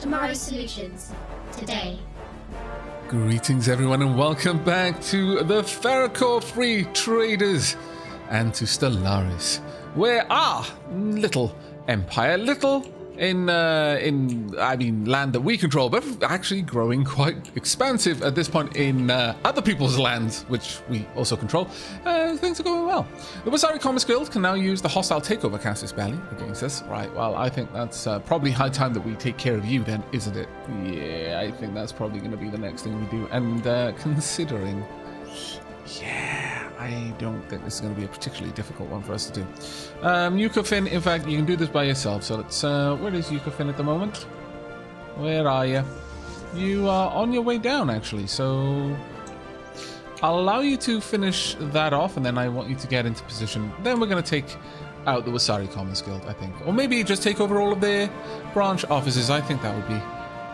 tomorrow's solutions today. Greetings everyone and welcome back to the MegaCorp Free Traders and to Stellaris, where our little empire, little in land that we control, but actually growing quite expansive at this point in other people's lands, which we also control. Things are going well. The ushering Guild can now use the hostile takeover Casus Belli against us. Right, well, I think that's probably high time that we take care of you then, isn't it? Yeah, I think that's probably going to be the next thing we do. And considering... yeah, I don't think this is going to be a particularly difficult one for us to do. Yukofin, in fact, you can do this by yourself. So let's... where is Yukofin at the moment? Where are you? You are on your way down, actually. So I'll allow you to finish that off, and then I want you to get into position. Then we're going to take out the Wasari Commons Guild, I think. Or maybe just take over all of their branch offices. I think that would be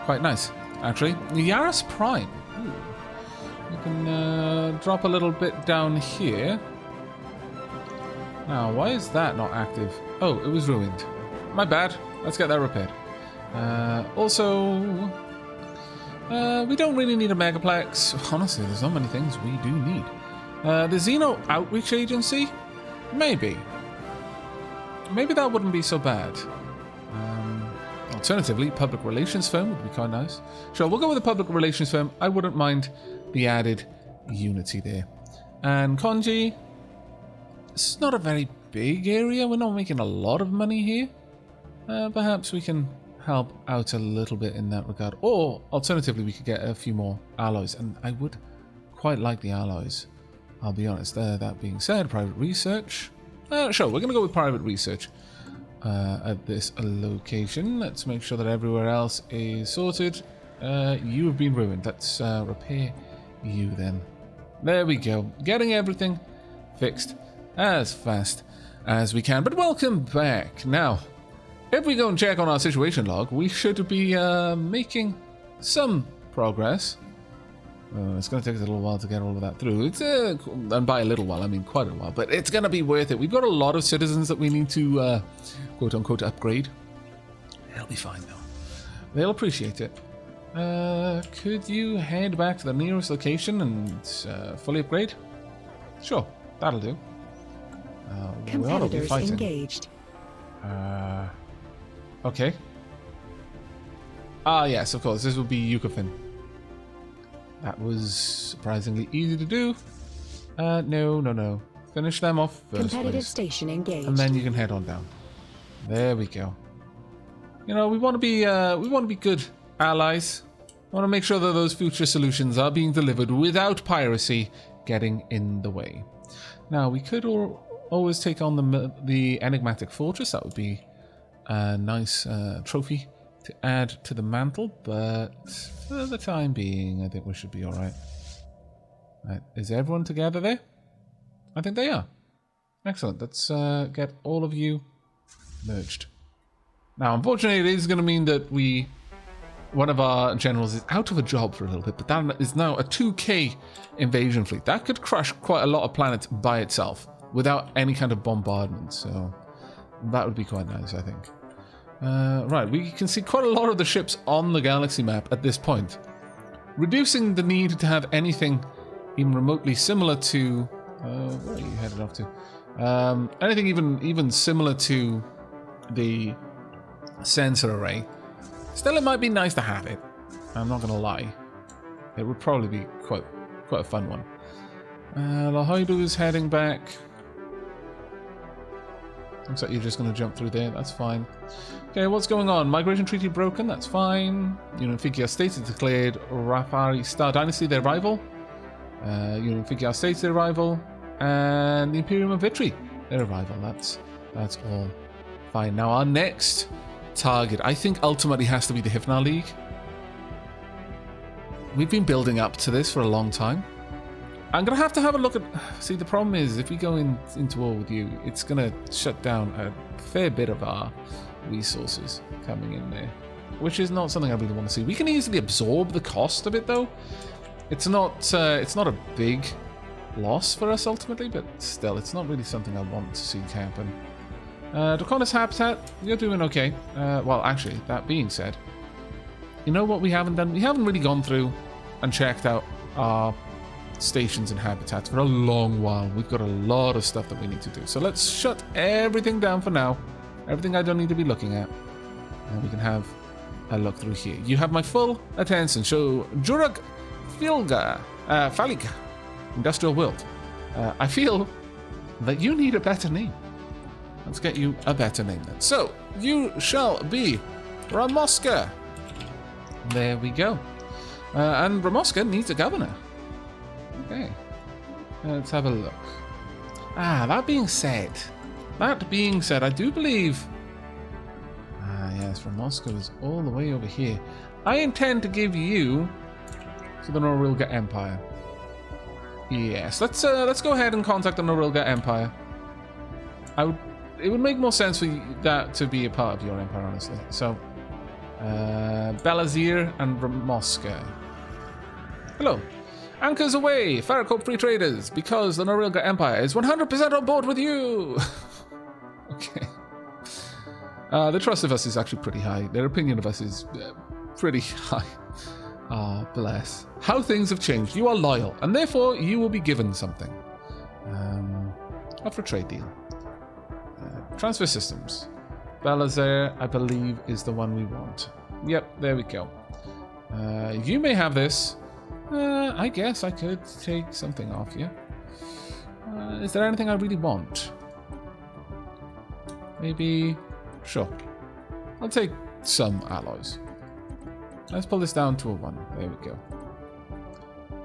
quite nice, actually. Yaris Prime. Ooh. You can drop a little bit down here. Now, why is that not active? Oh, it was ruined. My bad. Let's get that repaired. Also, we don't really need a Megaplex. Honestly, there's not many things we do need. The Xeno Outreach Agency? Maybe. Maybe that wouldn't be so bad. Alternatively, public relations firm would be quite nice. Sure, we'll go with the public relations firm. I wouldn't mind the added unity there. And Konji, it's not a very big area. We're not making a lot of money here. Perhaps we can help out a little bit in that regard. Or alternatively, we could get a few more alloys. And I would quite like the alloys, I'll be honest. That being said, private research. Sure, we're going to go with private research at this location. Let's make sure that everywhere else is sorted. You have been ruined. Let's repair you then. There we go. Getting everything fixed as fast as we can. But welcome back. Now, if we go and check on our situation log, we should be making some progress. It's going to take us a little while to get all of that through. It's and by a little while, I mean quite a while. But it's going to be worth it. We've got a lot of citizens that we need to quote-unquote upgrade. They'll be fine, though. They'll appreciate it. Could you head back to the nearest location and fully upgrade? Sure, that'll do. Competitors engaged. Okay. Ah, yes, of course. This would be Yukofin. That was surprisingly easy to do. No. Finish them off first, Competitive please. station engaged. And then you can head on down. There we go. You know, we want to be good allies. We want to make sure that those future solutions are being delivered without piracy getting in the way. Now, we could always take on the enigmatic fortress. That would be a nice trophy to add to the mantle, but for the time being, I think we should be all right. Right, is everyone together there? I think they are. Excellent. Let's get all of you merged. Now, unfortunately, it is going to mean that one of our generals is out of a job for a little bit, but that is now a 2K invasion fleet. That could crush quite a lot of planets by itself without any kind of bombardment, so that would be quite nice, I think. Right, we can see quite a lot of the ships on the galaxy map at this point, reducing the need to have anything even remotely similar to... where are you headed off to? Anything even similar to the sensor array. Still, it might be nice to have it. I'm not going to lie. It would probably be quite a fun one. Lahaidu is heading back. Looks like you're just going to jump through there. That's fine. Okay, what's going on? Migration treaty broken. That's fine. Unifigia States has declared Rafari Star Dynasty their rival. Unifigia States their rival. And the Imperium of Vitri their rival. That's all fine. Now, our next target, I think, ultimately has to be the Hifnar League. We've been building up to this for a long time. I'm going to have a look at... See, the problem is, if we go into war with you, it's going to shut down a fair bit of our resources coming in there, which is not something I really want to see. We can easily absorb the cost of it, though. It's not a big loss for us, ultimately, but still, it's not really something I want to see happen. Draconis Habitat, you're doing okay. Well, actually, that being said, you know what we haven't done? We haven't really gone through and checked out our stations and habitats for a long while. We've got a lot of stuff that we need to do. So let's shut everything down for now. Everything I don't need to be looking at. And we can have a look through here. You have my full attention. So, Jurag Falika, Industrial World. I feel that you need a better name. Let's get you a better name then. So, you shall be Ramoska. There we go. And Ramoska needs a governor. Okay. Let's have a look. That being said, I do believe... yes, Ramoska is all the way over here. I intend to give you to the Norilga Empire. Yes, let's go ahead and contact the Norilga Empire. It would make more sense for that to be a part of your empire, honestly. So, Belazir and Ramoska. Hello. Anchors away, Farracorp Free Traders, because the Norilga Empire is 100% on board with you. Okay. The trust of us is actually pretty high. Their opinion of us is pretty high. Bless. How things have changed. You are loyal, and therefore you will be given something. Offer a trade deal. Transfer systems. Belazir, I believe, is the one we want. Yep, there we go. You may have this. I guess I could take something off you. Is there anything I really want? Maybe... Sure. I'll take some alloys. Let's pull this down to a 1. There we go.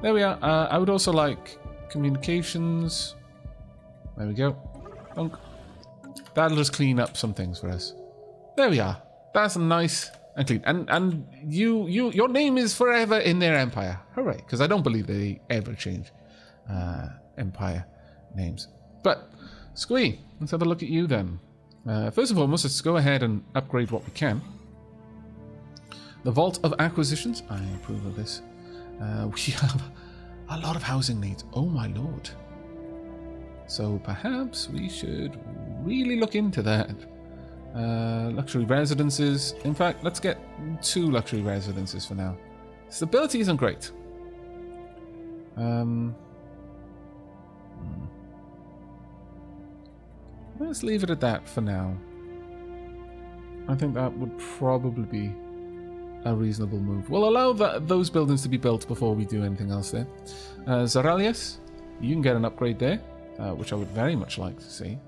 There we are. I would also like communications. There we go. Dunk. That'll just clean up some things for us. There we are. That's nice and clean. And your name is forever in their empire. Hooray. Because I don't believe they ever change empire names. But, Squee, let's have a look at you then. First and foremost, let's go ahead and upgrade what we can. The Vault of Acquisitions. I approve of this. We have a lot of housing needs. Oh my lord. So perhaps we should really look into that. Luxury residences. In fact, let's get 2 luxury residences for now. Stability isn't great. Let's leave it at that for now. I think that would probably be a reasonable move. We'll allow those buildings to be built before we do anything else there. Zaralius, you can get an upgrade there, which I would very much like to see.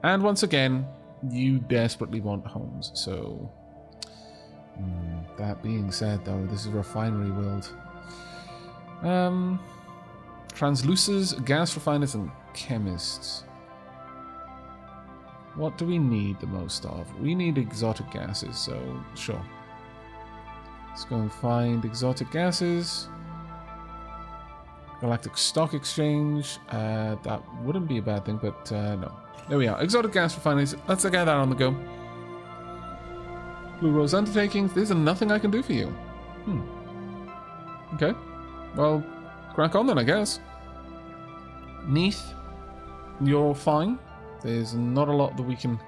And once again, you desperately want homes, so... that being said, though, this is a refinery world. Translucers, gas refiners, and chemists. What do we need the most of? We need exotic gases, so sure. Let's go and find exotic gases. Galactic Stock Exchange. That wouldn't be a bad thing, but no. There we are. Exotic gas refineries. Let's get that on the go. Blue Rose Undertakings. There's nothing I can do for you. Okay. Well, crack on then, I guess. Neath, you're fine. There's not a lot that we can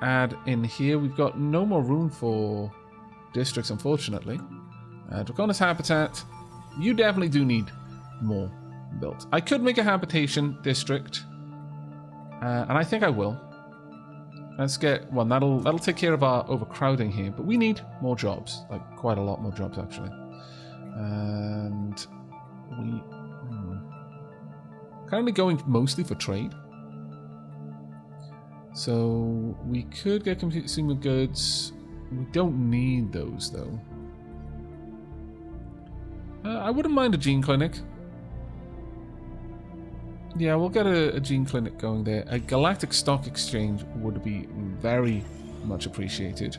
add in here. We've got no more room for districts, unfortunately. Draconis Habitat, you definitely do need more built. I could make a habitation district, and I think I will. Let's get one. That'll take care of our overcrowding here, but we need more jobs, like quite a lot more jobs actually. And we currently going mostly for trade. So we could get consumer goods. We don't need those though. I wouldn't mind a gene clinic. Yeah, we'll get a gene clinic going there. A galactic stock exchange would be very much appreciated.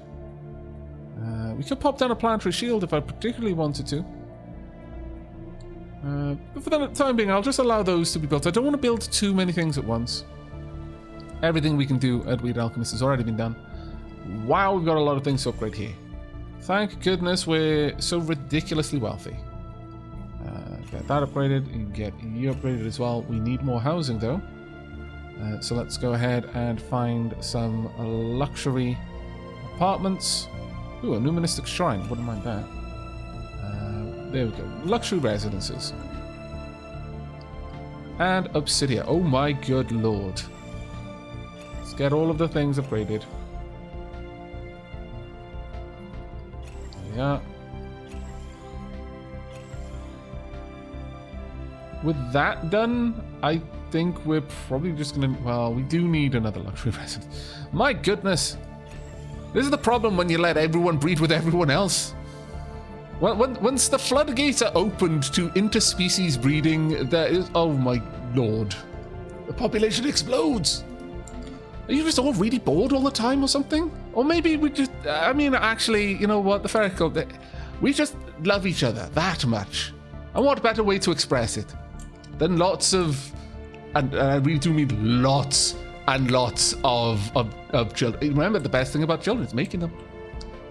We could pop down a planetary shield if I particularly wanted to. But for the time being, I'll just allow those to be built. I don't want to build too many things at once. Everything we can do at Weird Alchemist has already been done. Wow, we've got a lot of things to upgrade here. Thank goodness we're so ridiculously wealthy. Get that upgraded, and get you upgraded as well. We need more housing though. So let's go ahead and find some luxury apartments. Ooh, a numismatic shrine, wouldn't mind that. There we go. Luxury residences. And obsidian. Oh my good lord. Let's get all of the things upgraded. Yeah. With that done, I think we're probably just gonna... Well, we do need another luxury residence. My goodness. This is the problem when you let everyone breed with everyone else. Once the floodgates are opened to interspecies breeding, there is... Oh my lord. The population explodes. Are you just all really bored all the time or something? Or maybe we just... I mean, actually, you know what? The Ferrico... We just love each other that much. And what better way to express it than lots of... And I really do mean lots and lots of children. Remember, the best thing about children is making them.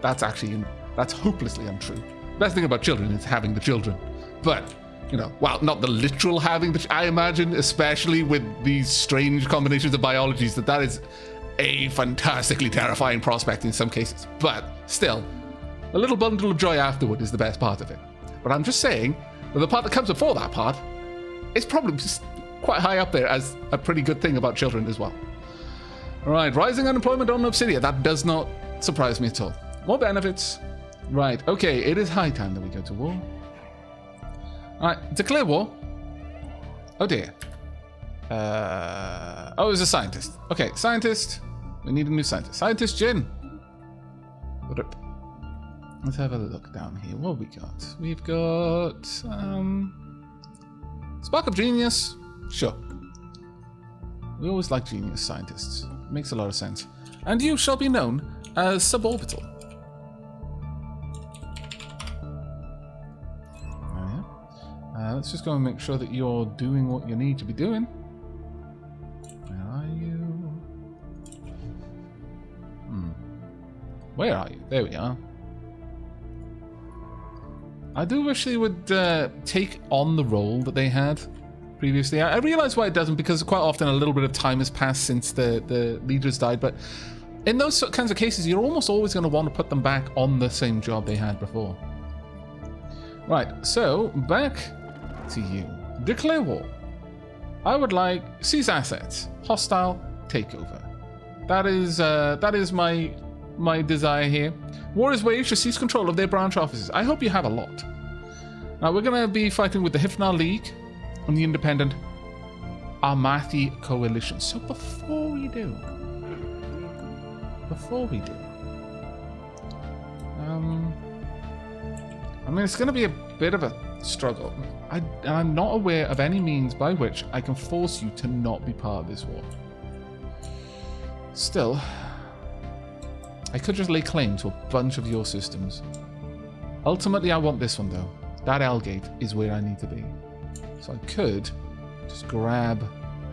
That's actually... That's hopelessly untrue. The best thing about children is having the children. But, you know, well, not the literal having the... I imagine, especially with these strange combinations of biologies, that is a fantastically terrifying prospect in some cases. But still, a little bundle of joy afterward is the best part of it. But I'm just saying that the part that comes before that part is probably just quite high up there as a pretty good thing about children as well. All right, rising unemployment on Obsidia. That does not surprise me at all. More benefits. Right, okay, it is high time that we go to war. Alright, declare war. Oh dear. Oh, it's a scientist. Okay, scientist. We need a new scientist. Scientist Jin. Let's have a look down here. What have we got? We've got... Spark of Genius. Sure. We always like genius scientists. Makes a lot of sense. And you shall be known as Suborbital. Let's just go and make sure that you're doing what you need to be doing. Where are you? Where are you? There we are. I do wish they would take on the role that they had previously. I realize why it doesn't, because quite often a little bit of time has passed since the leaders died, but in those kinds of cases, you're almost always going to want to put them back on the same job they had before. Right, so back to you. Declare war. I would like seize assets. Hostile takeover. That is my desire here. War is waged to seize control of their branch offices. I hope you have a lot. Now we're going to be fighting with the Hifnar League and the independent Armati Coalition. So before we do, I mean, it's going to be a bit of a struggle. I'm not aware of any means by which I can force you to not be part of this war. Still, I could just lay claim to a bunch of your systems. Ultimately, I want this one, though. That L-gate is where I need to be. So I could just grab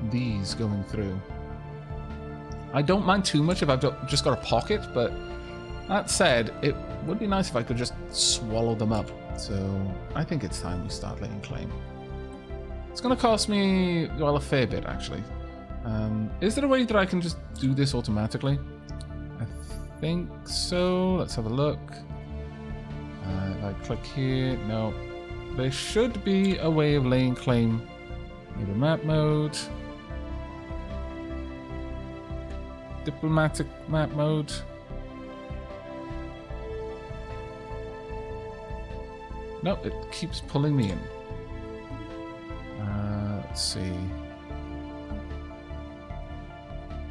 these going through. I don't mind too much if I've just got a pocket, but that said, it would be nice if I could just swallow them up. So I think it's time we start laying claim. It's going to cost me, well, a fair bit, actually. Is there a way that I can just do this automatically? I think so. Let's have a look. If I click here, no. There should be a way of laying claim. Maybe map mode. Diplomatic map mode. No, it keeps pulling me in. Let's see.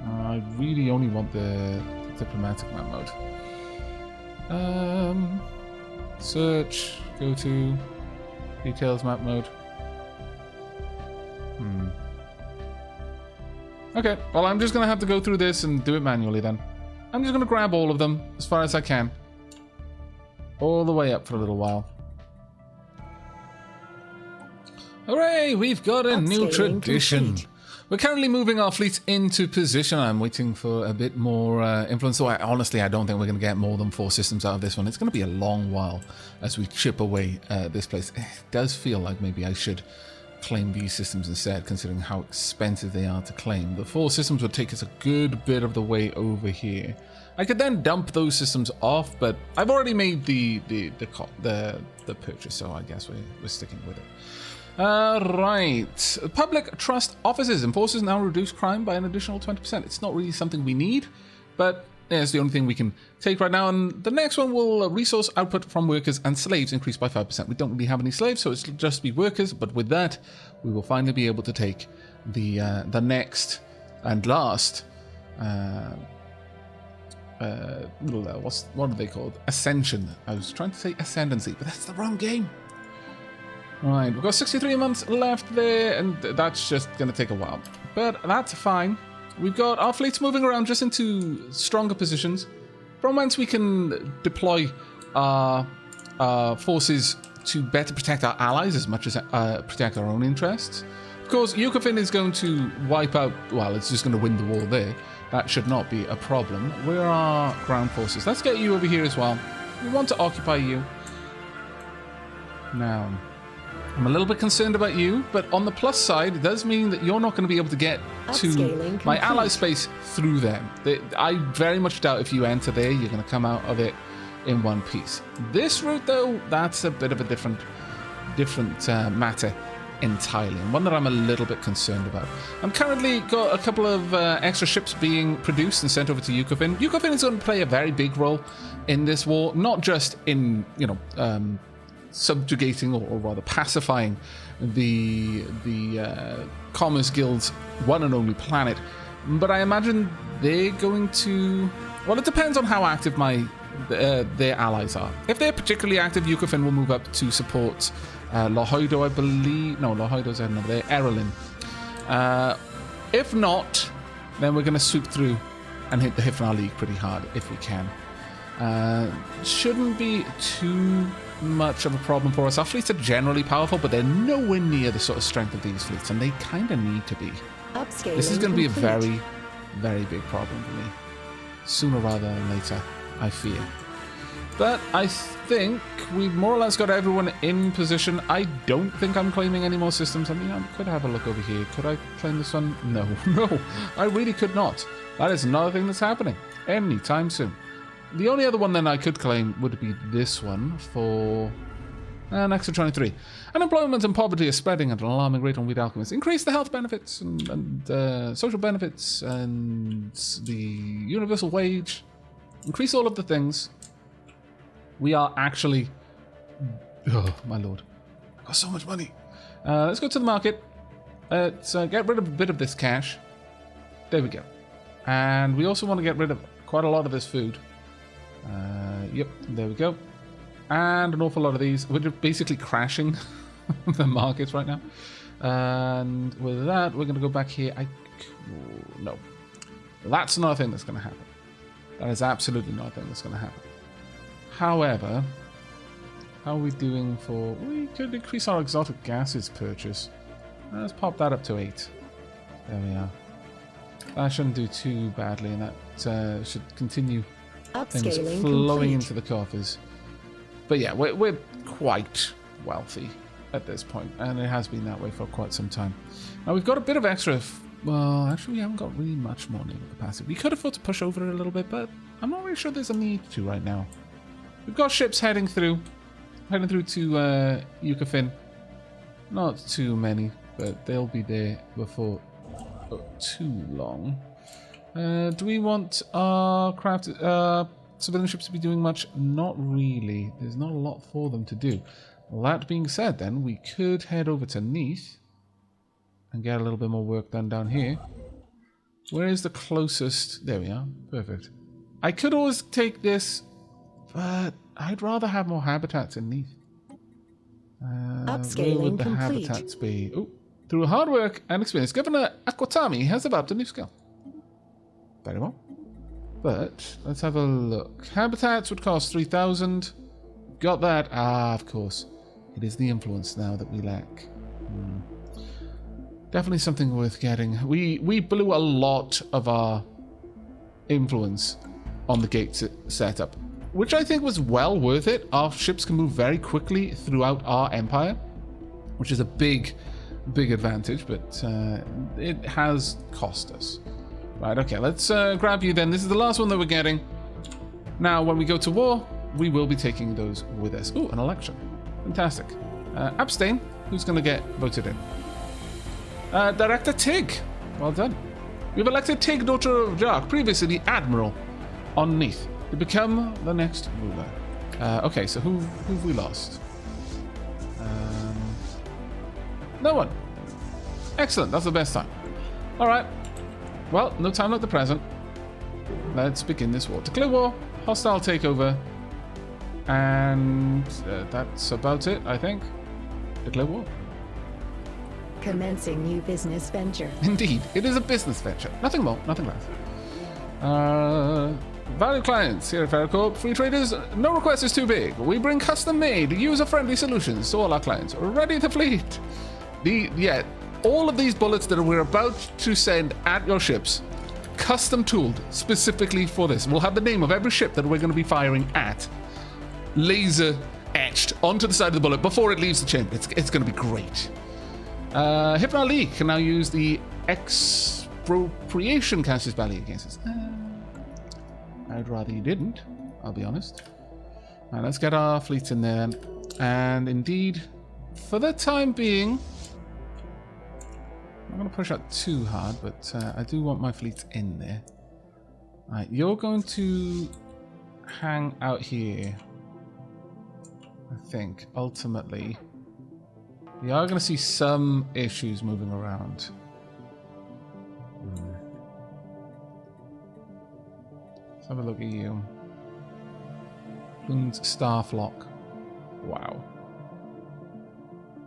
I really only want the diplomatic map mode. Search, go to details map mode. Okay, well, I'm just going to have to go through this and do it manually then. I'm just going to grab all of them as far as I can. All the way up for a little while. Hooray! We've got a new tradition. We're currently moving our fleet into position. I'm waiting for a bit more influence. So honestly, I don't think we're going to get more than 4 systems out of this one. It's going to be a long while as we chip away this place. It does feel like maybe I should claim these systems instead, considering how expensive they are to claim. The 4 systems would take us a good bit of the way over here. I could then dump those systems off, but I've already made the purchase, so I guess we're sticking with it. Right. Public trust officers. Enforcers now reduce crime by an additional 20%. It's not really something we need, but it's the only thing we can take right now. And the next one will resource output from workers and slaves increase by 5%. We don't really have any slaves, so it'll just be workers. But with that, we will finally be able to take the next and last. What are they called? Ascension. I was trying to say ascendancy, but that's the wrong game. Right, we've got 63 months left there, and that's just going to take a while. But that's fine. We've got our fleets moving around just into stronger positions, from whence we can deploy our forces to better protect our allies as much as protect our own interests. Of course, Yukofin is going to wipe out, well, it's just going to win the war there. That should not be a problem. Where are ground forces? Let's get you over here as well. We want to occupy you. Now, I'm a little bit concerned about you, but on the plus side, it does mean that you're not going to be able to get to my ally space through them. I very much doubt if you enter there, you're going to come out of it in one piece. This route, though, that's a bit of a different matter entirely, and one that I'm a little bit concerned about. I'm currently got a couple of extra ships being produced and sent over to Yukofin. Yukofin is going to play a very big role in this war, not just in, subjugating or rather pacifying the Commerce Guild's one and only planet, but I imagine they're going to, well, it depends on how active their allies are. If they're particularly active, Yukofin will move up to support Lohoido, I believe. No, Lohoido's heading over there. Erelin. If not, then we're going to swoop through and hit the Hifnar League pretty hard if we can. Shouldn't be too much of a problem for us. Our fleets are generally powerful, but they're nowhere near the sort of strength of these fleets, and they kind of need to be. This is going to be a very, very big problem for me. Sooner rather than later, I fear. But I think we've more or less got everyone in position. I don't think I'm claiming any more systems. I mean, I could have a look over here. Could I claim this one? No, no, I really could not. That is another thing that's happening anytime soon. The only other one then I could claim would be this one for an extra 23. Unemployment and poverty are spreading at an alarming rate on Weed Alchemists. Increase the health benefits and social benefits and the universal wage. Increase all of the things. We are actually... Oh, my lord. I've got so much money. Let's go to the market. Let's get rid of a bit of this cash. There we go. And we also want to get rid of quite a lot of this food. Yep, there we go. And an awful lot of these. We're basically crashing the markets right now. And with that, we're going to go back here. No. That's not a thing that's going to happen. That is absolutely not a thing that's going to happen. However, how are we doing for... We could increase our exotic gases purchase. Let's pop that up to 8. There we are. That shouldn't do too badly, and that should continue things flowing into the coffers. But yeah, we're quite wealthy at this point, and it has been that way for quite some time. Now we've got a bit of extra... Well, actually we haven't got really much more naval capacity. We could afford to push over it a little bit, but I'm not really sure there's a need to right now. We've got ships heading through to Yukofin. Not too many, but they'll be there before too long. Do we want our civilian ships to be doing much? Not really. There's not a lot for them to do. That being said, then, we could head over to Neath and get a little bit more work done down here. Where is the closest? There we are. Perfect. I could always take this, but I'd rather have more habitats in Neath. Where would the habitats be? Oh, through hard work and experience, Governor Akwatami has developed a new skill. Very well. But let's have a look. Habitats would cost 3,000. Got that. Ah, of course. It is the influence now that we lack. Definitely something worth getting. We blew a lot of our influence on the gate setup, which I think was well worth it. Our ships can move very quickly throughout our empire, which is a big big advantage, but it has cost us. Right, okay, let's grab you then. This is the last one that we're getting. Now, when we go to war, we will be taking those with us. Ooh, an election. Fantastic. Abstain. Who's going to get voted in? Director Tig. Well done. We've elected Tig, daughter of Jark, previously the Admiral, on Neath, to become the next ruler. Okay, so who've we lost? No one. Excellent, that's the best time. Alright. Well, no time like the present. Let's begin this war. Declare war, hostile takeover, and that's about it, I think. Declare war. Commencing new business venture. Indeed, it is a business venture. Nothing more, nothing less. Valued clients here at MegaCorp, free traders, no request is too big. We bring custom-made, user-friendly solutions to all our clients. Ready to fleet. All of these bullets that we're about to send at your ships, custom tooled specifically for this. We'll have the name of every ship that we're going to be firing at, laser etched onto the side of the bullet before it leaves the chamber. It's going to be great. Hypnar League can now use the expropriation casus belli against us. I'd rather you didn't, I'll be honest. Right, let's get our fleets in there. And indeed, for the time being, I'm not going to push out too hard, but I do want my fleets in there. Right, you're going to hang out here, I think, ultimately. We are going to see some issues moving around. Let's have a look at you. Plume's Starflock. Wow.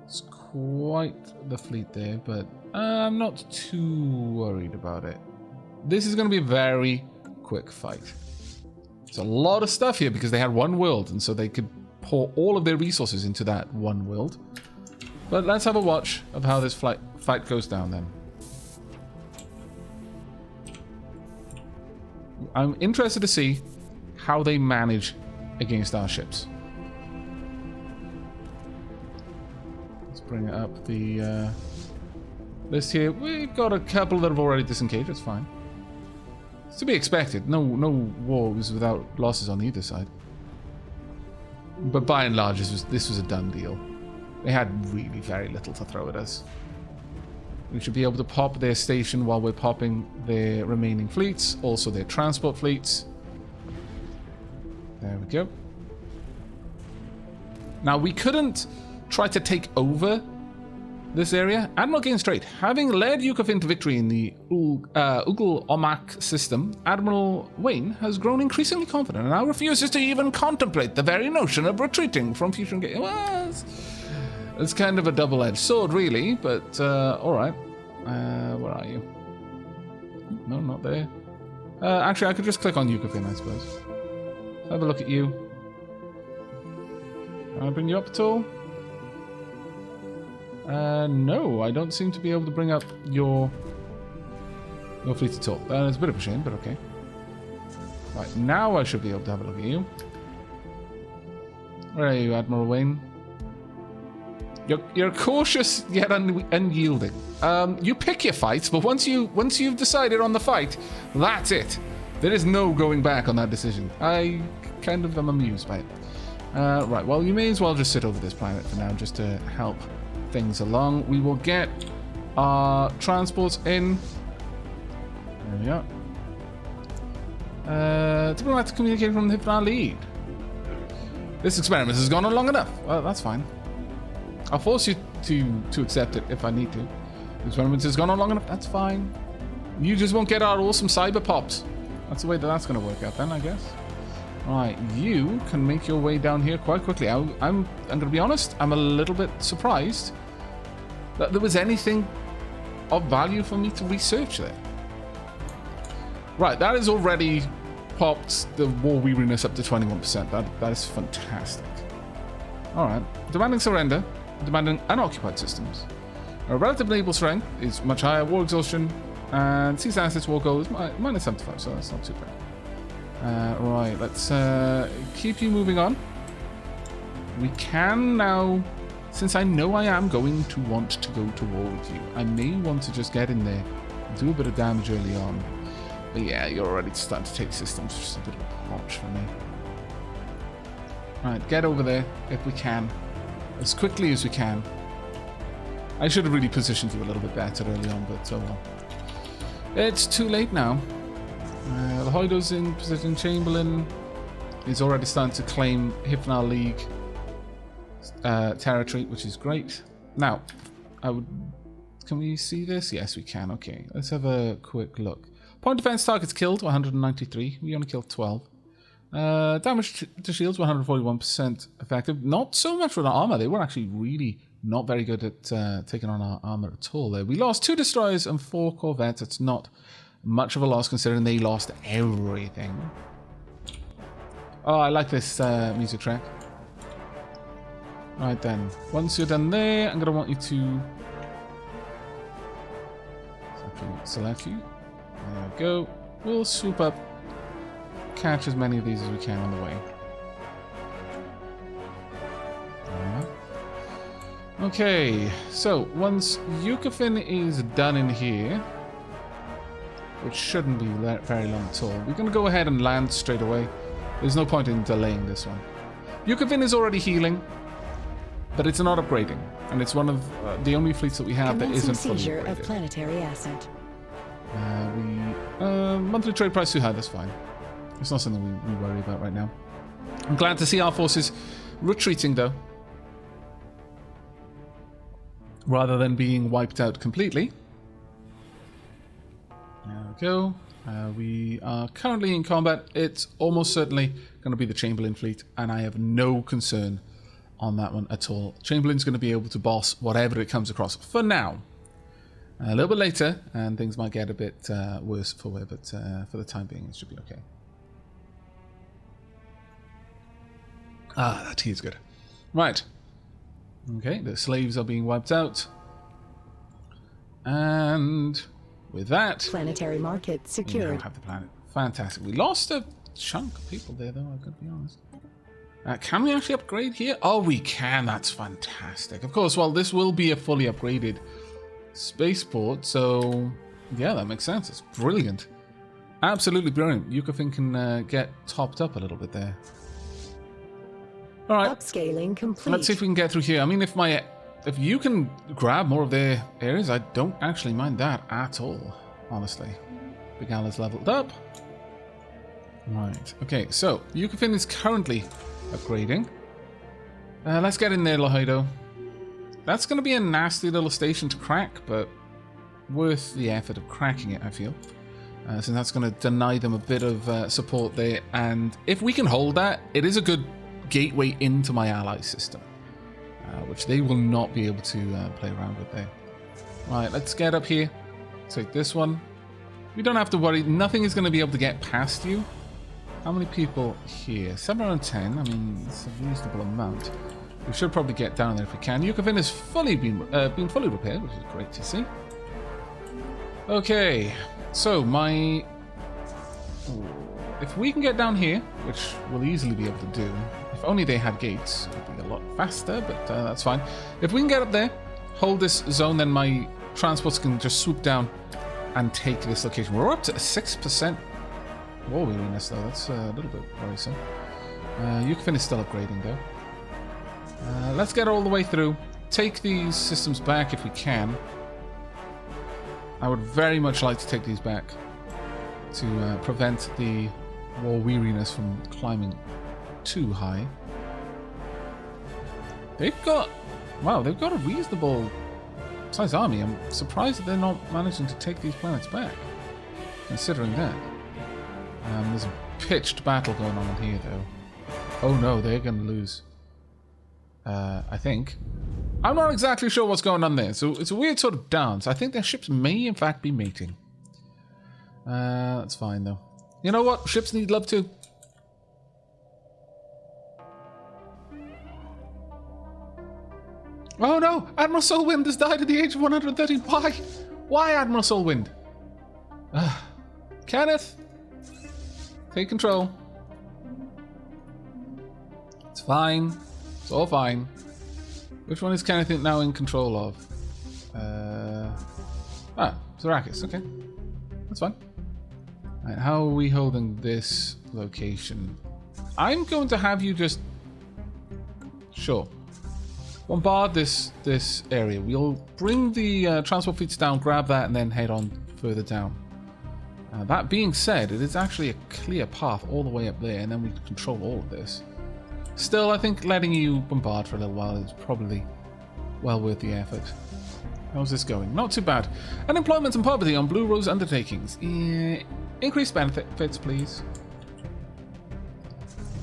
It's quite the fleet there, but I'm not too worried about it. This is going to be a very quick fight. It's a lot of stuff here because they had one world, and so they could pour all of their resources into that one world. But let's have a watch of how this fight goes down then. I'm interested to see how they manage against our ships. Let's bring up the list here. We've got a couple that have already disengaged. That's fine. It's to be expected. No war was without losses on either side. But by and large, this was a done deal. They had really very little to throw at us. We should be able to pop their station while we're popping their remaining fleets, also their transport fleets. There we go. Now, we couldn't try to take over this area. Admiral gains trade. Having led Yukov into victory in the Ugl-Omak system, Admiral Wayne has grown increasingly confident and now refuses to even contemplate the very notion of retreating from future engagement. Well, it's kind of a double-edged sword, really, but alright. Where are you? No, not there. Actually, I could just click on Yukopin, I suppose. Have a look at you. Can I bring you up at all? No, I don't seem to be able to bring up your fleet at all. It's a bit of a shame, but okay. Right, now I should be able to have a look at you. Where are you, Admiral Wayne? You're cautious yet unyielding. You pick your fights, but once you've decided on the fight, that's it. There is no going back on that decision. I kind of am amused by it. Right, well, you may as well just sit over this planet for now, just to help things along. We will get our transports in. There we are. Diplomatic communicating from the Hypnar lead. This experiment has gone on long enough. Well, that's fine. I'll force you to accept it if I need to. The experiment has gone on long enough. That's fine. You just won't get our awesome cyber pops. That's the way that's going to work out then, I guess. Right, you can make your way down here quite quickly. I'm going to be honest. I'm a little bit surprised that there was anything of value for me to research there. Right, that has already popped the war weariness up to 21%. That is fantastic. All right, demanding surrender. Demanding unoccupied systems. Our relative naval strength is much higher, war exhaustion, and season assets war goal is minus 75, so that's not too bad. Right, let's keep you moving on. We can now since I know I am going to want to go to war with you, I may want to just get in there and do a bit of damage early on. But yeah, you're already starting to take systems, which is a bit of a crotch for me. Right, get over there if we can, as quickly as we can. I should have really positioned you a little bit better early on, but oh well. It's too late now. The Hoido's in position. Chamberlain is already starting to claim Hypnal League territory, which is great. Now, can we see this? Yes, we can. Okay, let's have a quick look. Point defense targets killed, 193. We only killed 12. Damage to shields, 141% effective. Not so much with our armor. They were actually really not very good at taking on our armor at all there. We lost 2 destroyers and 4 corvettes. It's not much of a loss considering they lost everything. Oh, I like this music track. Right then, once you're done there, I'm going to want you to select you. There we go. We'll swoop up, catch as many of these as we can on the way. Okay, so once Yukafin is done in here, which shouldn't be very long at all, we're going to go ahead and land straight away. There's no point in delaying this one. Yukafin is already healing, but it's not upgrading, and it's one of the only fleets that we have that isn't fully upgraded. Of planetary asset. Monthly trade price too high, that's fine. It's not something we worry about right now. I'm glad to see our forces retreating though, rather than being wiped out completely. There we go. We are currently in combat. It's almost certainly going to be the Chamberlain fleet, and I have no concern on that one at all. Chamberlain's going to be able to boss whatever it comes across for now. A little bit later, and things might get a bit worse for wear, but for the time being, it should be okay. Ah, that tea is good. Right. Okay, the slaves are being wiped out. And with that, planetary market secured. We now have the planet. Fantastic. We lost a chunk of people there, though, I've got to be honest. Can we actually upgrade here? Oh, we can. That's fantastic. Of course, well, this will be a fully upgraded spaceport, so yeah, that makes sense. It's brilliant. Absolutely brilliant. Yukafin can get topped up a little bit there. All right. Upscaling complete. Let's see if we can get through here. I mean, if you can grab more of their areas, I don't actually mind that at all, honestly. Big Al is leveled up. Right. Okay, so Yukafin is currently upgrading. Let's get in there, Lahido. That's going to be a nasty little station to crack, but worth the effort of cracking it, I feel. So that's going to deny them a bit of support there. And if we can hold that, it is a good gateway into my ally system, which they will not be able to play around with there. Right, let's get up here. Take this one. We don't have to worry. Nothing is going to be able to get past you. How many people here? 710. I mean, it's a reasonable amount. We should probably get down there if we can. Yukavin has been fully repaired, which is great to see. Okay, so if we can get down here, which we'll easily be able to do, if only they had gates, it would be a lot faster, but that's fine. If we can get up there, hold this zone, then my transports can just swoop down and take this location. We're up to 6% war weariness, though. That's a little bit worrisome. Yukavin is still upgrading, though. Let's get all the way through. Take these systems back if we can. I would very much like to take these back to prevent the war weariness from climbing too high. They've got a reasonable size army. I'm surprised that they're not managing to take these planets back, considering that. There's a pitched battle going on in here, though. Oh no, they're going to lose. I think. I'm not exactly sure what's going on there. So it's a weird sort of dance. I think their ships may in fact be mating. That's fine though. You know what? Ships need love too. Oh no! Admiral Solwind has died at the age of 113. Why? Why Admiral Solwind? Kenneth! Take control. It's fine. It's all fine. Which one is Kenneth now in control of? Zarakis. Okay. That's fine. Right, how are we holding this location? I'm going to have you just... Sure. Bombard this area. We'll bring the transport fleets down, grab that, and then head on further down. That being said, it is actually a clear path all the way up there, and then we can control all of this. Still, I think letting you bombard for a little while is probably well worth the effort. How's this going? Not too bad. Unemployment and poverty on Blue Rose undertakings. Increased benefits, please.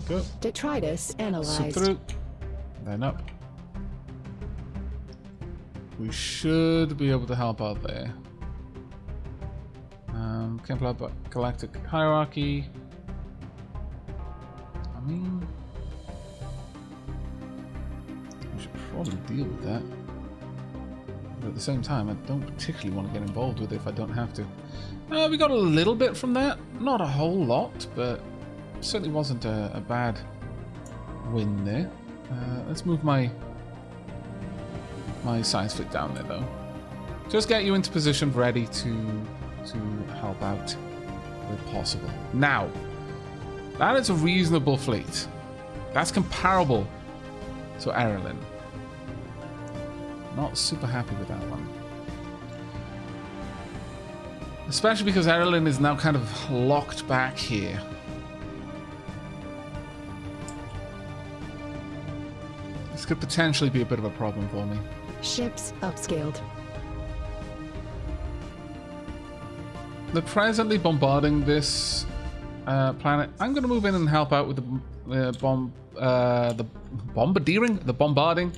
Go. Detritus analyzed. Slip through. Then up. We should be able to help out there. Galactic hierarchy. I mean, we should probably deal with that. But at the same time, I don't particularly want to get involved with it if I don't have to. We got a little bit from that. Not a whole lot, but certainly wasn't a bad win there. Let's move my science fleet down there, though. Just get you into position ready to help out where possible. Now, that is a reasonable fleet. That's comparable to Erlin. Not super happy with that one. Especially because Erlin is now kind of locked back here. This could potentially be a bit of a problem for me. Ships upscaled. They're presently bombarding this planet. I'm going to move in and help out with the bombarding,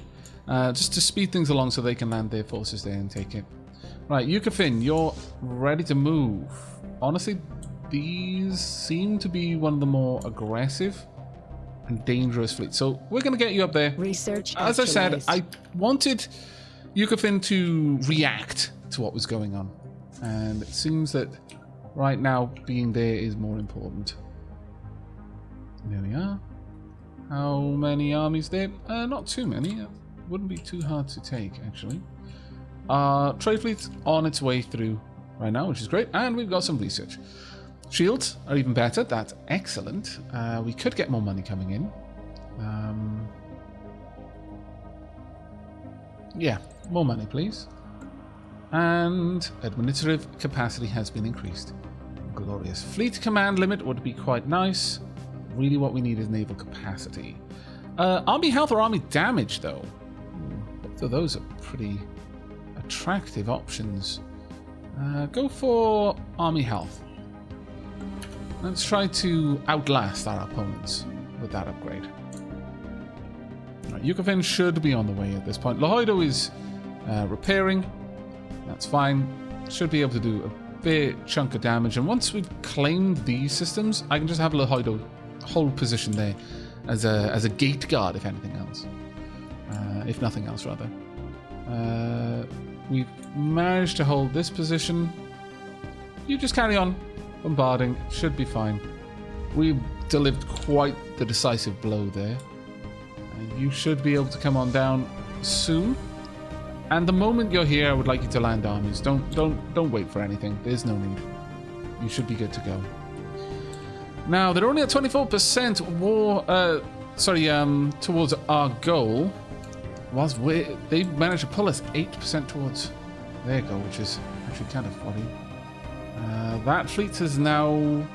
just to speed things along so they can land their forces there and take it. Right, Yukafin, you're ready to move. Honestly, these seem to be one of the more aggressive and dangerous fleets. So we're going to get you up there. Research As I said, actualized. I wanted Yukafin to react to what was going on. And it seems that right now being there is more important. There we are. How many armies there? Not too many. It wouldn't be too hard to take, actually. Trade fleet's on its way through right now, which is great. And we've got some research. Shields are even better. That's excellent. We could get more money coming in. Yeah, more money, please. And administrative capacity has been increased. Glorious. Fleet command limit would be quite nice. Really what we need is naval capacity. Army health or army damage, though. Both of those are pretty attractive options. Go for army health. Let's try to outlast our opponents with that upgrade. Right, Yukafin should be on the way at this point. Lahoido is repairing. That's fine. Should be able to do a big chunk of damage. And once we've claimed these systems, I can just have Lahoido hold position there as a gate guard, if anything else. If nothing else, rather. We've managed to hold this position. You just carry on bombarding. Should be fine. We delivered quite the decisive blow there. You should be able to come on down soon. And the moment you're here, I would like you to land armies. Don't wait for anything. There's no need. You should be good to go. Now they're only at 24% war. Towards our goal. Whilst they managed to pull us 8% towards their goal, which is actually kind of funny. That fleet is now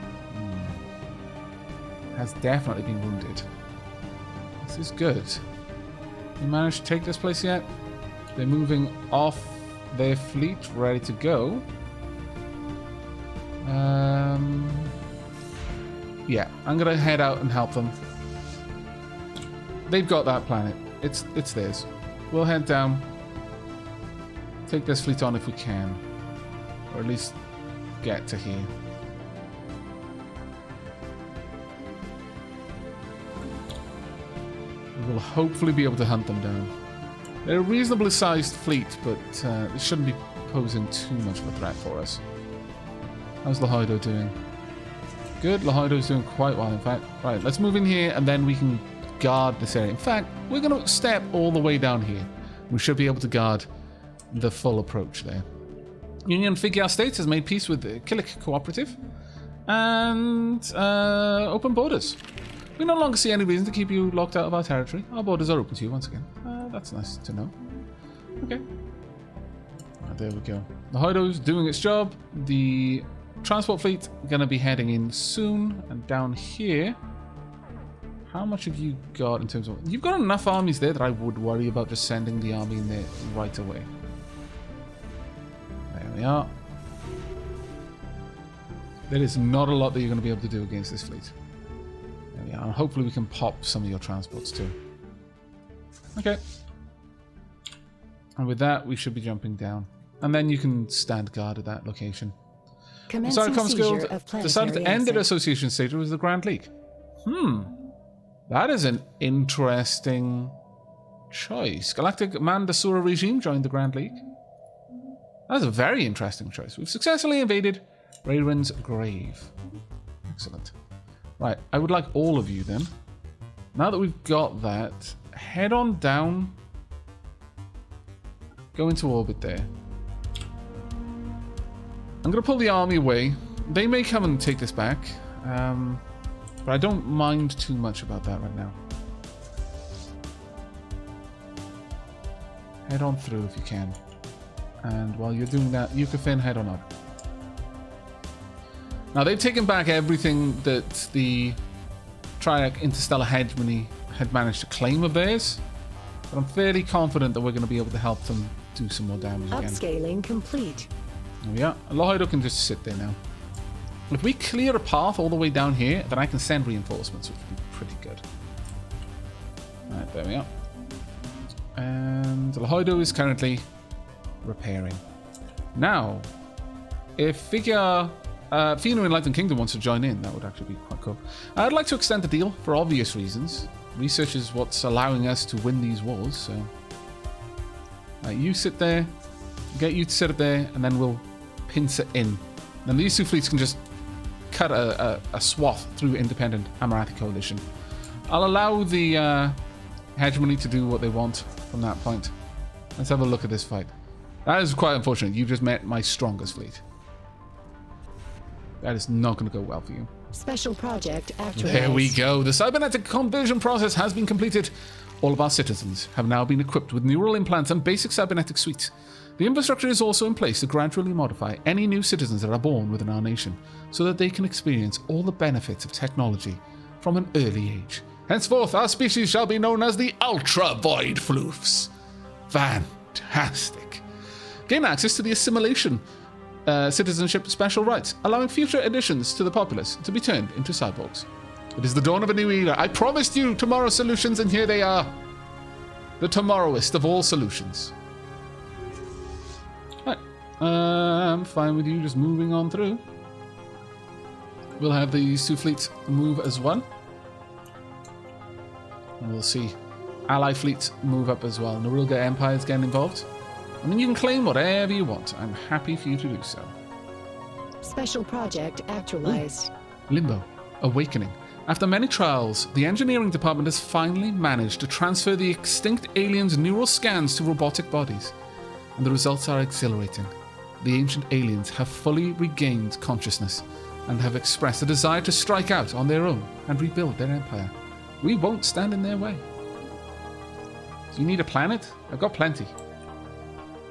has definitely been wounded. This is good. You managed to take this place yet? They're moving off their fleet, ready to go. Yeah, I'm gonna head out and help them. They've got that planet. It's theirs. We'll head down. Take this fleet on if we can. Or at least get to here. We will hopefully be able to hunt them down. They're a reasonably sized fleet, but it shouldn't be posing too much of a threat for us. How's Lahoido doing? Good, Lahoido's doing quite well, in fact. Right, let's move in here, and then we can guard this area. In fact, we're going to step all the way down here. We should be able to guard the full approach there. Union Figure States has made peace with the Killick Cooperative and open borders. We no longer see any reason to keep you locked out of our territory. Our borders are open to you once again. That's nice to know. Okay. There we go. The Hoido's doing its job. The transport fleet going to be heading in soon. And down here, how much have you got in terms of... You've got enough armies there that I would worry about just sending the army in there right away. There we are. There is not a lot that you're going to be able to do against this fleet. There we are. And hopefully we can pop some of your transports too. Okay. And with that, we should be jumping down. And then you can stand guard at that location. Commencing Guild seizure of decided to end their association status with the Grand League. That is an interesting choice. Galactic Mandasura regime joined the Grand League. That's a very interesting choice. We've successfully invaded Raywin's grave. Excellent. Right, I would like all of you then. Now that we've got that, head on down. Go into orbit there. I'm going to pull the army away. They may come and take this back. But I don't mind too much about that right now. Head on through if you can. And while you're doing that, Yukafin, head on up. Now, they've taken back everything that the Triac Interstellar Hegemony had managed to claim of theirs. But I'm fairly confident that we're going to be able to help them do some more damage again. Upscaling complete. There we are. Lohido can just sit there now. If we clear a path all the way down here, then I can send reinforcements, which would be pretty good. Alright, there we are. And Lohido is currently repairing. Now, if Figure Fino Enlightened Kingdom wants to join in, that would actually be quite cool. I'd like to extend the deal for obvious reasons. Research is what's allowing us to win these wars, so... you sit there, get you to sit up there, and then we'll pincer in. Then these two fleets can just cut a swath through independent Amarathi coalition. I'll allow the hegemony to do what they want from that point. Let's have a look at this fight. That is quite unfortunate. You just met my strongest fleet. That is not going to go well for you. Special project actualized. There we go. The cybernetic conversion process has been completed. All of our citizens have now been equipped with neural implants and basic cybernetic suites. The infrastructure is also in place to gradually modify any new citizens that are born within our nation, so that they can experience all the benefits of technology from an early age. Henceforth, our species shall be known as the Ultra Void Floofs. Fantastic. Gain access to the assimilation citizenship special rights, allowing future additions to the populace to be turned into cyborgs. It is the dawn of a new era. I promised you tomorrow solutions, and here they are. The tomorrowist of all solutions. Right. I'm fine with you just moving on through. We'll have these two fleets move as one. And we'll see ally fleets move up as well. Narulga Empire's getting involved. I mean, you can claim whatever you want. I'm happy for you to do so. Special project actualized. Limbo. Awakening. After many trials, the engineering department has finally managed to transfer the extinct aliens' neural scans to robotic bodies. And the results are exhilarating. The ancient aliens have fully regained consciousness and have expressed a desire to strike out on their own and rebuild their empire. We won't stand in their way. Do you need a planet? I've got plenty.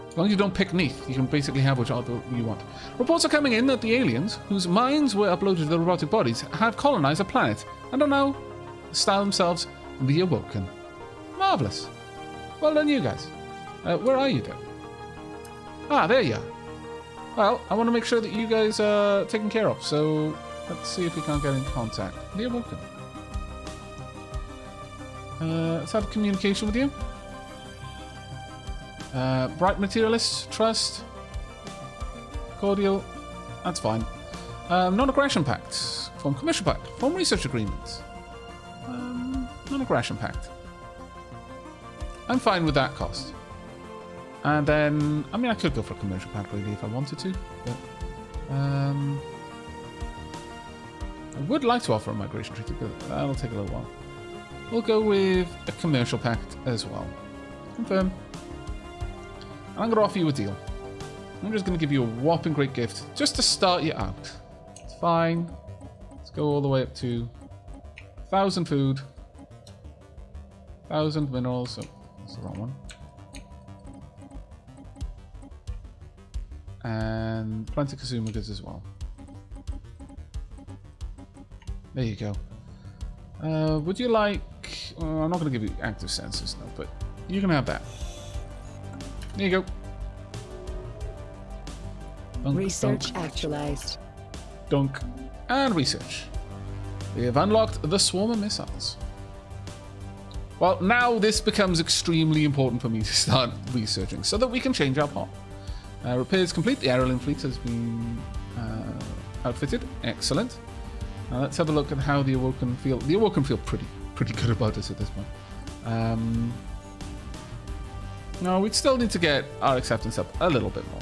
As long as you don't pick Neath, you can basically have which you want. Reports are coming in that the aliens, whose minds were uploaded to the robotic bodies, have colonized a planet and are now style themselves the Awoken. Marvelous. Well done, you guys. Where are you, then? Ah, there you are. Well, I want to make sure that you guys are taken care of, so let's see if we can't get in contact. The Awoken. Let's have communication with you. Bright Materialists, Trust, Cordial, that's fine. Non-Aggression Pact, Form Commercial Pact, Form Research Agreements. Non-Aggression Pact. I'm fine with that cost. And then, I mean, I could go for a Commercial Pact really if I wanted to, but I would like to offer a Migration Treaty, but that'll take a little while. We'll go with a Commercial Pact as well. Confirm. And I'm going to offer you a deal. I'm just going to give you a whopping great gift just to start you out. It's fine. Let's go all the way up to 1,000 food, 1,000 minerals. Oh, that's the wrong one. And plenty of consumer goods as well. There you go. Would you like... I'm not going to give you active sensors, no, but you can have that. There you go. Dunk, Research dunk, actualized. dunk, and research. We have unlocked the swarm of missiles. Well, now this becomes extremely important for me to start researching so that we can change our plot. Repairs complete. The aerial fleet has been outfitted. Excellent. Now let's have a look at how the Awoken feel. The Awoken feel pretty good about us at this point. No, we'd still need to get our acceptance up a little bit more,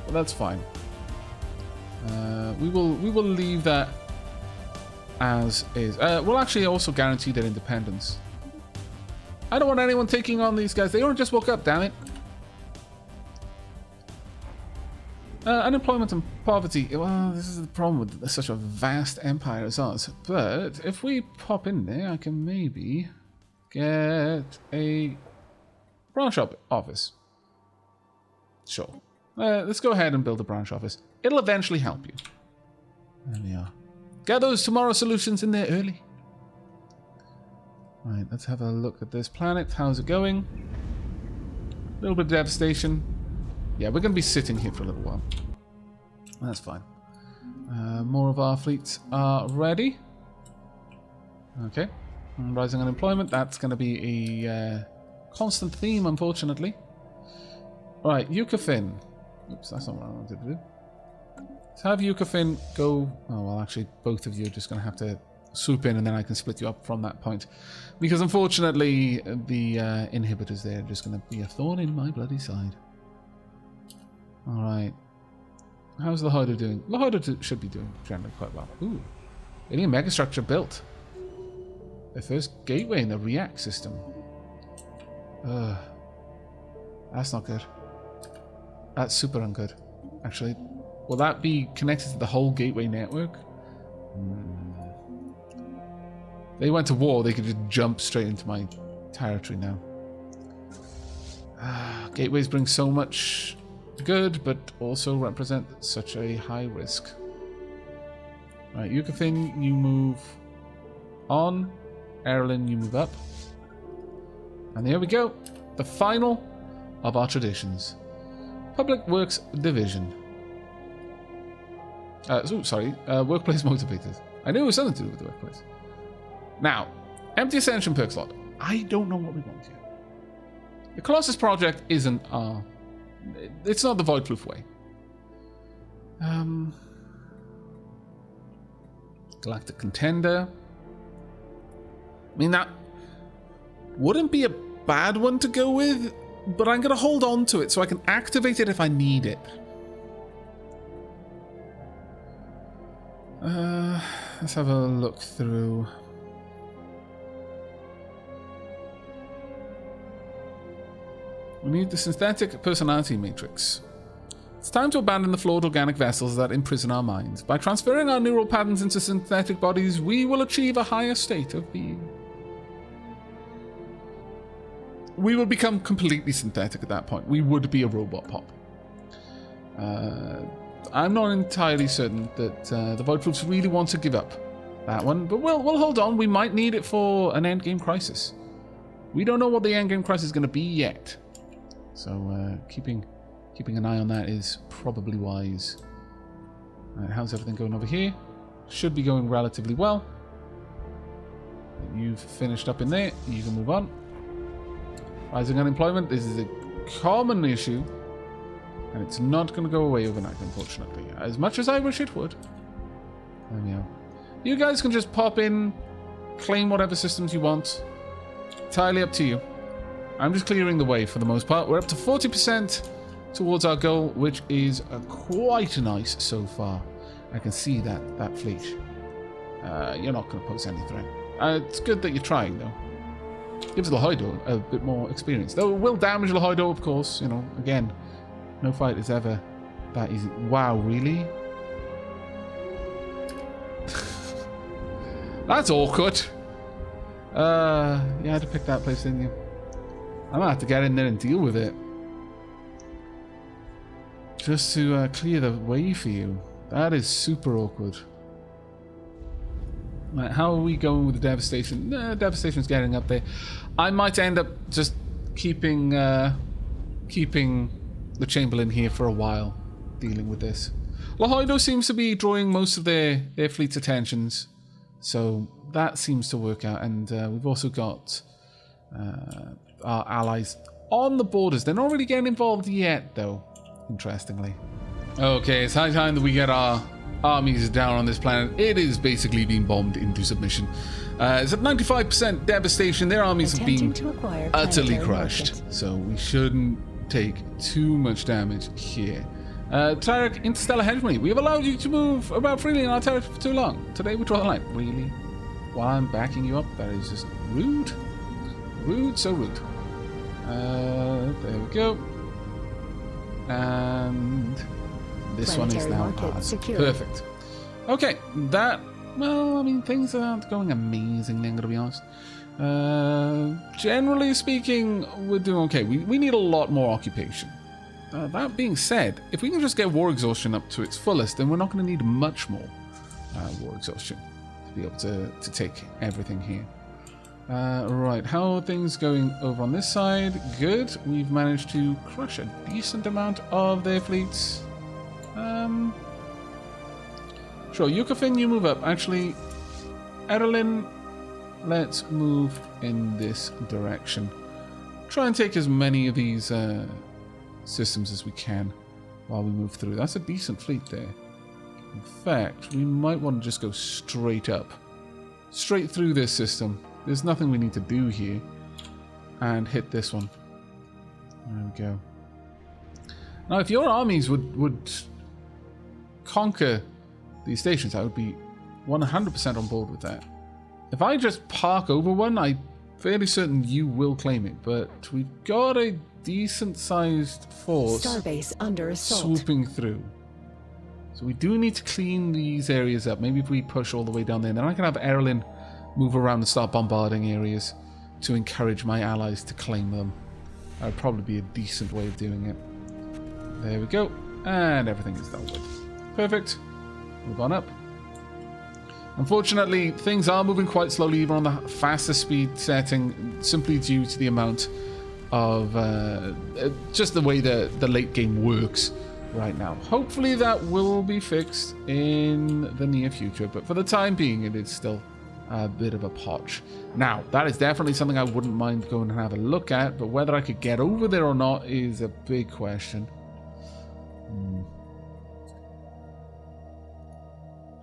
but that's fine. We will leave that as is. We'll actually also guarantee their independence. I don't want anyone taking on these guys. They only just woke up, damn it. Unemployment and poverty. Well, this is the problem with such a vast empire as ours. But if we pop in there, I can maybe get a branch office. Sure. Let's go ahead and build a branch office. It'll eventually help you. There we are. Get those tomorrow solutions in there early. Right, let's have a look at this planet. How's it going? A little bit of devastation. Yeah, we're going to be sitting here for a little while. That's fine. More of our fleets are ready. Okay. Rising unemployment. That's going to be a constant theme, unfortunately. Right, Yukafin. Oops, that's not what I wanted to do. Let's have Yukafin go... Oh, well, actually, both of you are just going to have to swoop in, and then I can split you up from that point. Because, unfortunately, the inhibitors there are just going to be a thorn in my bloody side. Alright. How's the Hoido doing? The Hoido should be doing generally quite well. Ooh. Alien megastructure built. Their first gateway in the React system. That's not good. That's super ungood. Actually, will that be connected to the whole gateway network? They went to war, they could just jump straight into my territory now. Gateways bring so much good, but also represent such a high risk. Right, Yukafin, you move on. Erlin, you move up. And there we go. The final of our traditions. Public Works Division. Workplace motivators. I knew it was something to do with the workplace. Now, empty ascension perk slot. I don't know what we want here. The Colossus project isn't our... It's not the Voidproof way. Galactic Contender. I mean, that wouldn't be a bad one to go with, but I'm going to hold on to it so I can activate it if I need it. Let's have a look through. We need the synthetic personality matrix. It's time to abandon the flawed organic vessels that imprison our minds. By transferring our neural patterns into synthetic bodies, we will achieve a higher state of being. We would become completely synthetic at that point. We would be a robot pop. I'm not entirely certain that the Voidproofs really want to give up that one, but we'll hold on. We might need it for an endgame crisis. We don't know what the endgame crisis is going to be yet. So keeping an eye on that is probably wise. Right, how's everything going over here? Should be going relatively well. You've finished up in there. You can move on. Rising unemployment. This is a common issue. And it's not going to go away overnight, unfortunately. As much as I wish it would. There we are. You guys can just pop in, claim whatever systems you want. Entirely up to you. I'm just clearing the way for the most part. We're up to 40% towards our goal, which is quite nice so far. I can see that fleet. You're not going to pose any threat. It's good that you're trying, though. Gives the Hoido a bit more experience. Though it will damage the Hoido, of course. You know, again, No fight is ever that easy. Wow, really? That's awkward. You had to pick that place, didn't you? I'm gonna have to get in there and deal with it. Just to clear the way for you. That is super awkward. Right, how are we going with the devastation? Devastation's getting up there. I might end up just keeping the Chamberlain here for a while, dealing with this. Lahoido seems to be drawing most of their fleet's attentions, so that seems to work out. And we've also got our allies on the borders. They're not really getting involved yet, though, interestingly. Okay, it's high time that we get our armies down on this planet. It is basically being bombed into submission. It's at 95% devastation. Their armies have been utterly crushed, so we shouldn't take too much damage here. Tarek, Interstellar Hegemony, we have allowed you to move about freely in our territory for too long. Today we draw the line. Really? While I'm backing you up? That is just rude. Rude, so rude. There we go. And this one is now ours. Perfect. Okay, that, well, I mean, things aren't going amazingly, I'm going to be honest. Generally speaking, we're doing okay. We need a lot more occupation. That being said, if we can just get war exhaustion up to its fullest, then we're not going to need much more war exhaustion to be able to take everything here. Right, how are things going over on this side? Good. We've managed to crush a decent amount of their fleets. Sure, Yukafin, you move up. Actually, Erlin, let's move in this direction. Try and take as many of these systems as we can while we move through. That's a decent fleet there. In fact, we might want to just go straight up. Straight through this system. There's nothing we need to do here. And hit this one. There we go. Now, if your armies would conquer these stations, I would be 100% on board with that. If I just park over one, I'm fairly certain you will claim it. But we've got a decent-sized force Starbase under assault. Swooping through. So we do need to clean these areas up. Maybe if we push all the way down there, then I can have Erlin move around and start bombarding areas to encourage my allies to claim them. That would probably be a decent way of doing it. There we go. And everything is dealt with. Perfect. Move on up. Unfortunately, things are moving quite slowly, even on the faster speed setting, simply due to the amount of just the way the late game works right now. Hopefully that will be fixed in the near future, but for the time being, it is still a bit of a potch. Now, that is definitely something I wouldn't mind going and have a look at, but whether I could get over there or not is a big question.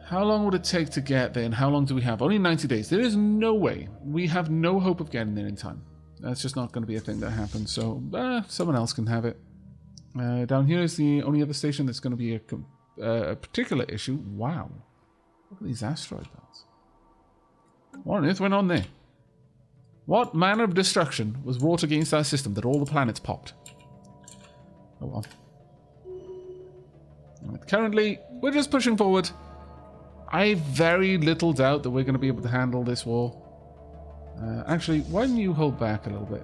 How long would it take to get there, and how long do we have? Only 90 days. There is no way. We have no hope of getting there in time. That's just not going to be a thing that happens, so someone else can have it. Down here is the only other station that's going to be a particular issue. Wow. Look at these asteroid belts. What on earth went on there? What manner of destruction was wrought against our system that all the planets popped? Oh well. Right, currently, we're just pushing forward. I have very little doubt that we're going to be able to handle this war. Actually, why don't you hold back a little bit?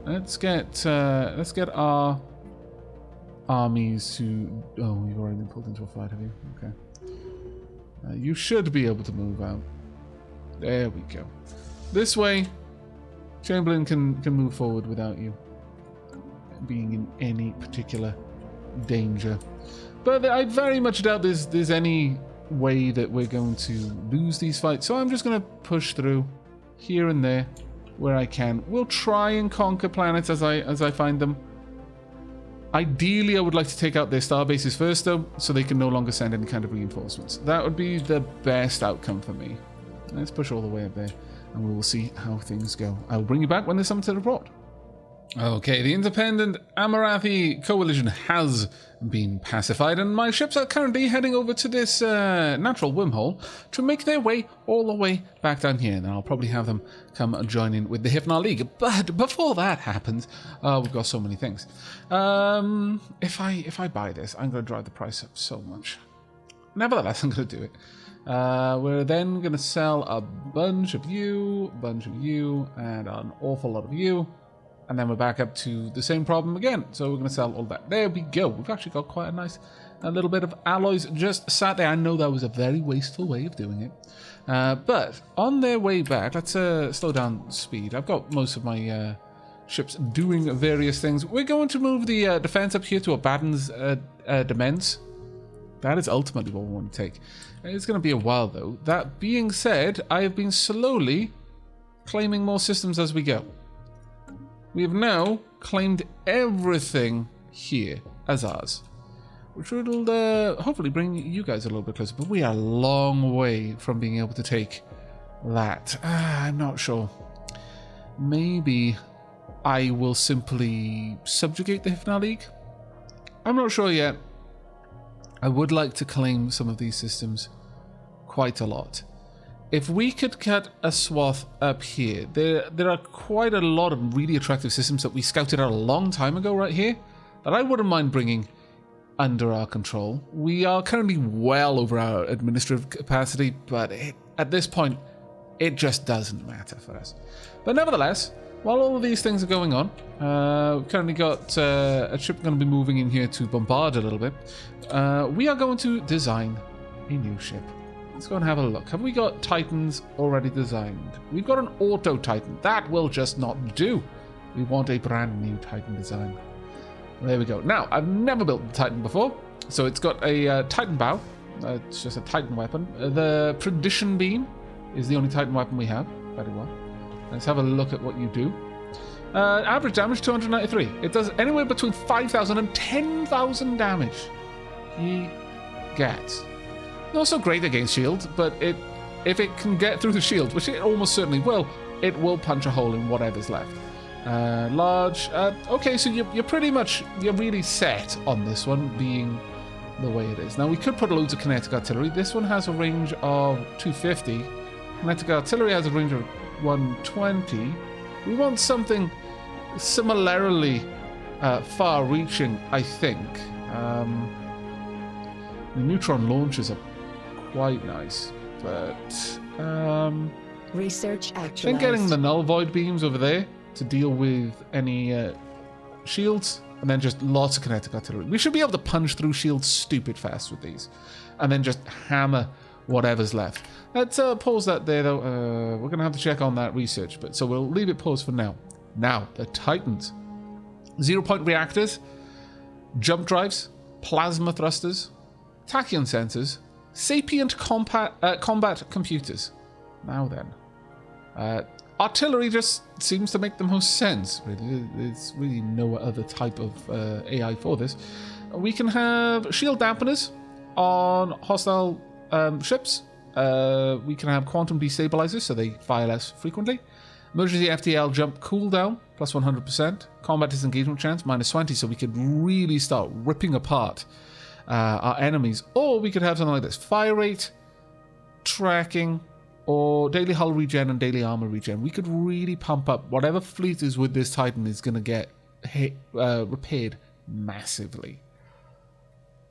Let's get our armies to... Oh, you've already been pulled into a fight, have you? Okay. You should be able to move out. There we go. This way, Chamberlain can move forward without you being in any particular danger. But I very much doubt there's any way that we're going to lose these fights, so I'm just going to push through here and there where I can. We'll try and conquer planets as I find them. Ideally, I would like to take out their star bases first, though, so they can no longer send any kind of reinforcements. That would be the best outcome for me. Let's push all the way up there, and we will see how things go. I will bring you back when there's something to report. Okay, the independent Amarathi coalition has been pacified, and my ships are currently heading over to this natural wormhole to make their way all the way back down here. And I'll probably have them come join in with the Hypnar League. But before that happens, we've got so many things. If I buy this, I'm going to drive the price up so much. Nevertheless, I'm going to do it. We're then going to sell a bunch of you, and an awful lot of you. And then we're back up to the same problem again. So we're going to sell all that. There we go. We've actually got quite a little bit of alloys just sat there. I know that was a very wasteful way of doing it. But on their way back, let's slow down speed. I've got most of my ships doing various things. We're going to move the defense up here to Abaddon's Demens. That is ultimately what we want to take. It's going to be a while, though. That being said, I have been slowly claiming more systems as we go. We have now claimed everything here as ours, which will hopefully bring you guys a little bit closer. But we are a long way from being able to take that. I'm not sure. Maybe I will simply subjugate the Hypnar League. I'm not sure yet. I would like to claim some of these systems quite a lot. If we could cut a swath up here, there are quite a lot of really attractive systems that we scouted out a long time ago right here that I wouldn't mind bringing under our control. We are currently well over our administrative capacity, but at this point, it just doesn't matter for us. But nevertheless, while all of these things are going on, we've currently got a ship going to be moving in here to bombard a little bit. We are going to design a new ship. Let's go and have a look. Have we got Titans already designed? We've got an auto Titan. That will just not do. We want a brand new Titan design. There we go. Now, I've never built a Titan before, so it's got a Titan bow. It's just a Titan weapon. The Tradition Beam is the only Titan weapon we have. Very well. Let's have a look at what you do. Average damage 293. It does anywhere between 5,000 and 10,000 damage. He gets. Not so great against shields, but if it can get through the shield, which it almost certainly will, it will punch a hole in whatever's left. Large. Okay, so you're really set on this one being the way it is. Now, we could put loads of kinetic artillery. This one has a range of 250. Kinetic artillery has a range of 120. We want something similarly far-reaching, I think. The neutron launchers are quite nice, but Research actualized. then getting the null void beams over there to deal with any shields, and then just lots of kinetic artillery. We should be able to punch through shields stupid fast with these, and then just hammer whatever's left. Let's pause that there, though. We're going to have to check on that research, but so we'll leave it paused for now. Now, the Titans. 0-point reactors, jump drives, plasma thrusters, tachyon sensors, sapient combat computers. Now then. Artillery just seems to make the most sense, really. There's really no other type of AI for this. We can have shield dampeners on hostile ships. We can have quantum destabilizers, so they fire less frequently. Emergency FTL jump cooldown, plus 100%. Combat disengagement chance, minus 20, so we could really start ripping apart our enemies. Or we could have something like this. Fire rate, tracking, or daily hull regen and daily armor regen. We could really pump up whatever fleet is with this Titan is going to get repaired massively.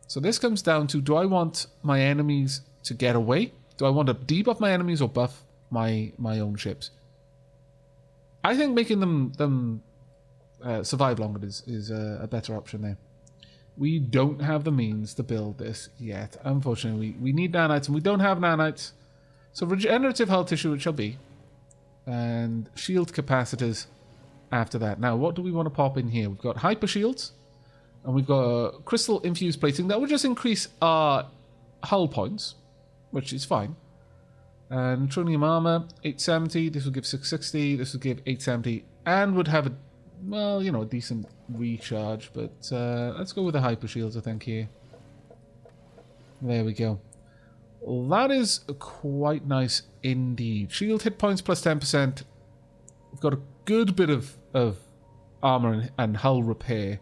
So this comes down to, do I want my enemies to get away? Do I want to debuff my enemies or buff my own ships? I think making them survive longer is a better option there. We don't have the means to build this yet. Unfortunately, we need nanites, and we don't have nanites. So regenerative hull tissue it shall be. And shield capacitors after that. Now, what do we want to pop in here? We've got hyper shields, and we've got crystal infused plating. That would just increase our hull points, which is fine. And neutronium armor, 870. This will give 660. This will give 870. And would have a, well, you know, a decent recharge. But let's go with the hyper shields, I think, here. There we go. That is quite nice indeed. Shield hit points plus 10%. We've got a good bit of armor and hull repair.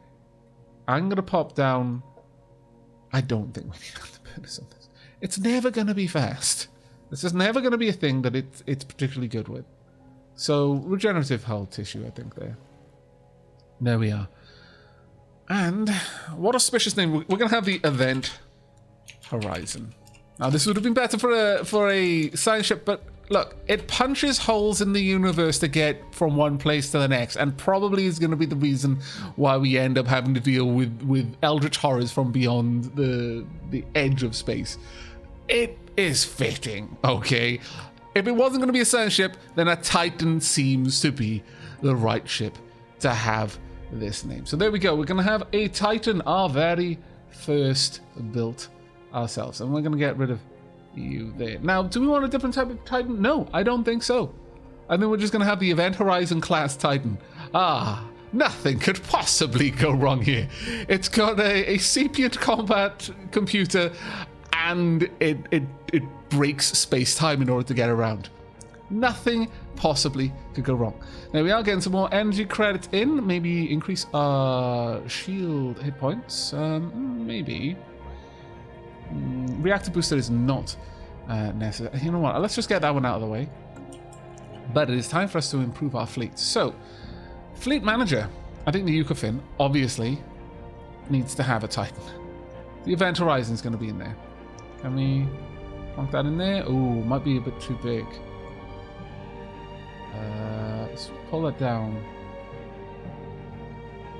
I'm going to pop down. I don't think we need afterburners on this. It's never going to be fast. This is never going to be a thing that it's particularly good with. So, regenerative hull tissue, I think, there. There we are. And what auspicious name. We're going to have the event Horizon. Now, this would have been better for a science ship, but look, it punches holes in the universe to get from one place to the next, and probably is going to be the reason why we end up having to deal with eldritch horrors from beyond the edge of space. It is fitting, okay? If it wasn't going to be a science ship, then a Titan seems to be the right ship to have this name. So there we go. We're going to have a Titan, our very first built ourselves, and we're going to get rid of you there. Now, do we want a different type of Titan? No, I don't think so. I think we're just going to have the Event Horizon class Titan. Nothing could possibly go wrong here. It's got a sapient combat computer, and it breaks space-time in order to get around. Nothing possibly could go wrong. Now, we are getting some more energy credits in. Maybe increase our shield hit points. Maybe. Reactor booster is not necessary. You know what? Let's just get that one out of the way. But it is time for us to improve our fleet. So, fleet manager. I think the Ukafin, obviously, needs to have a Titan. The Event Horizon is going to be in there. Can we plonk that in there? Ooh, might be a bit too big. Let's pull that down.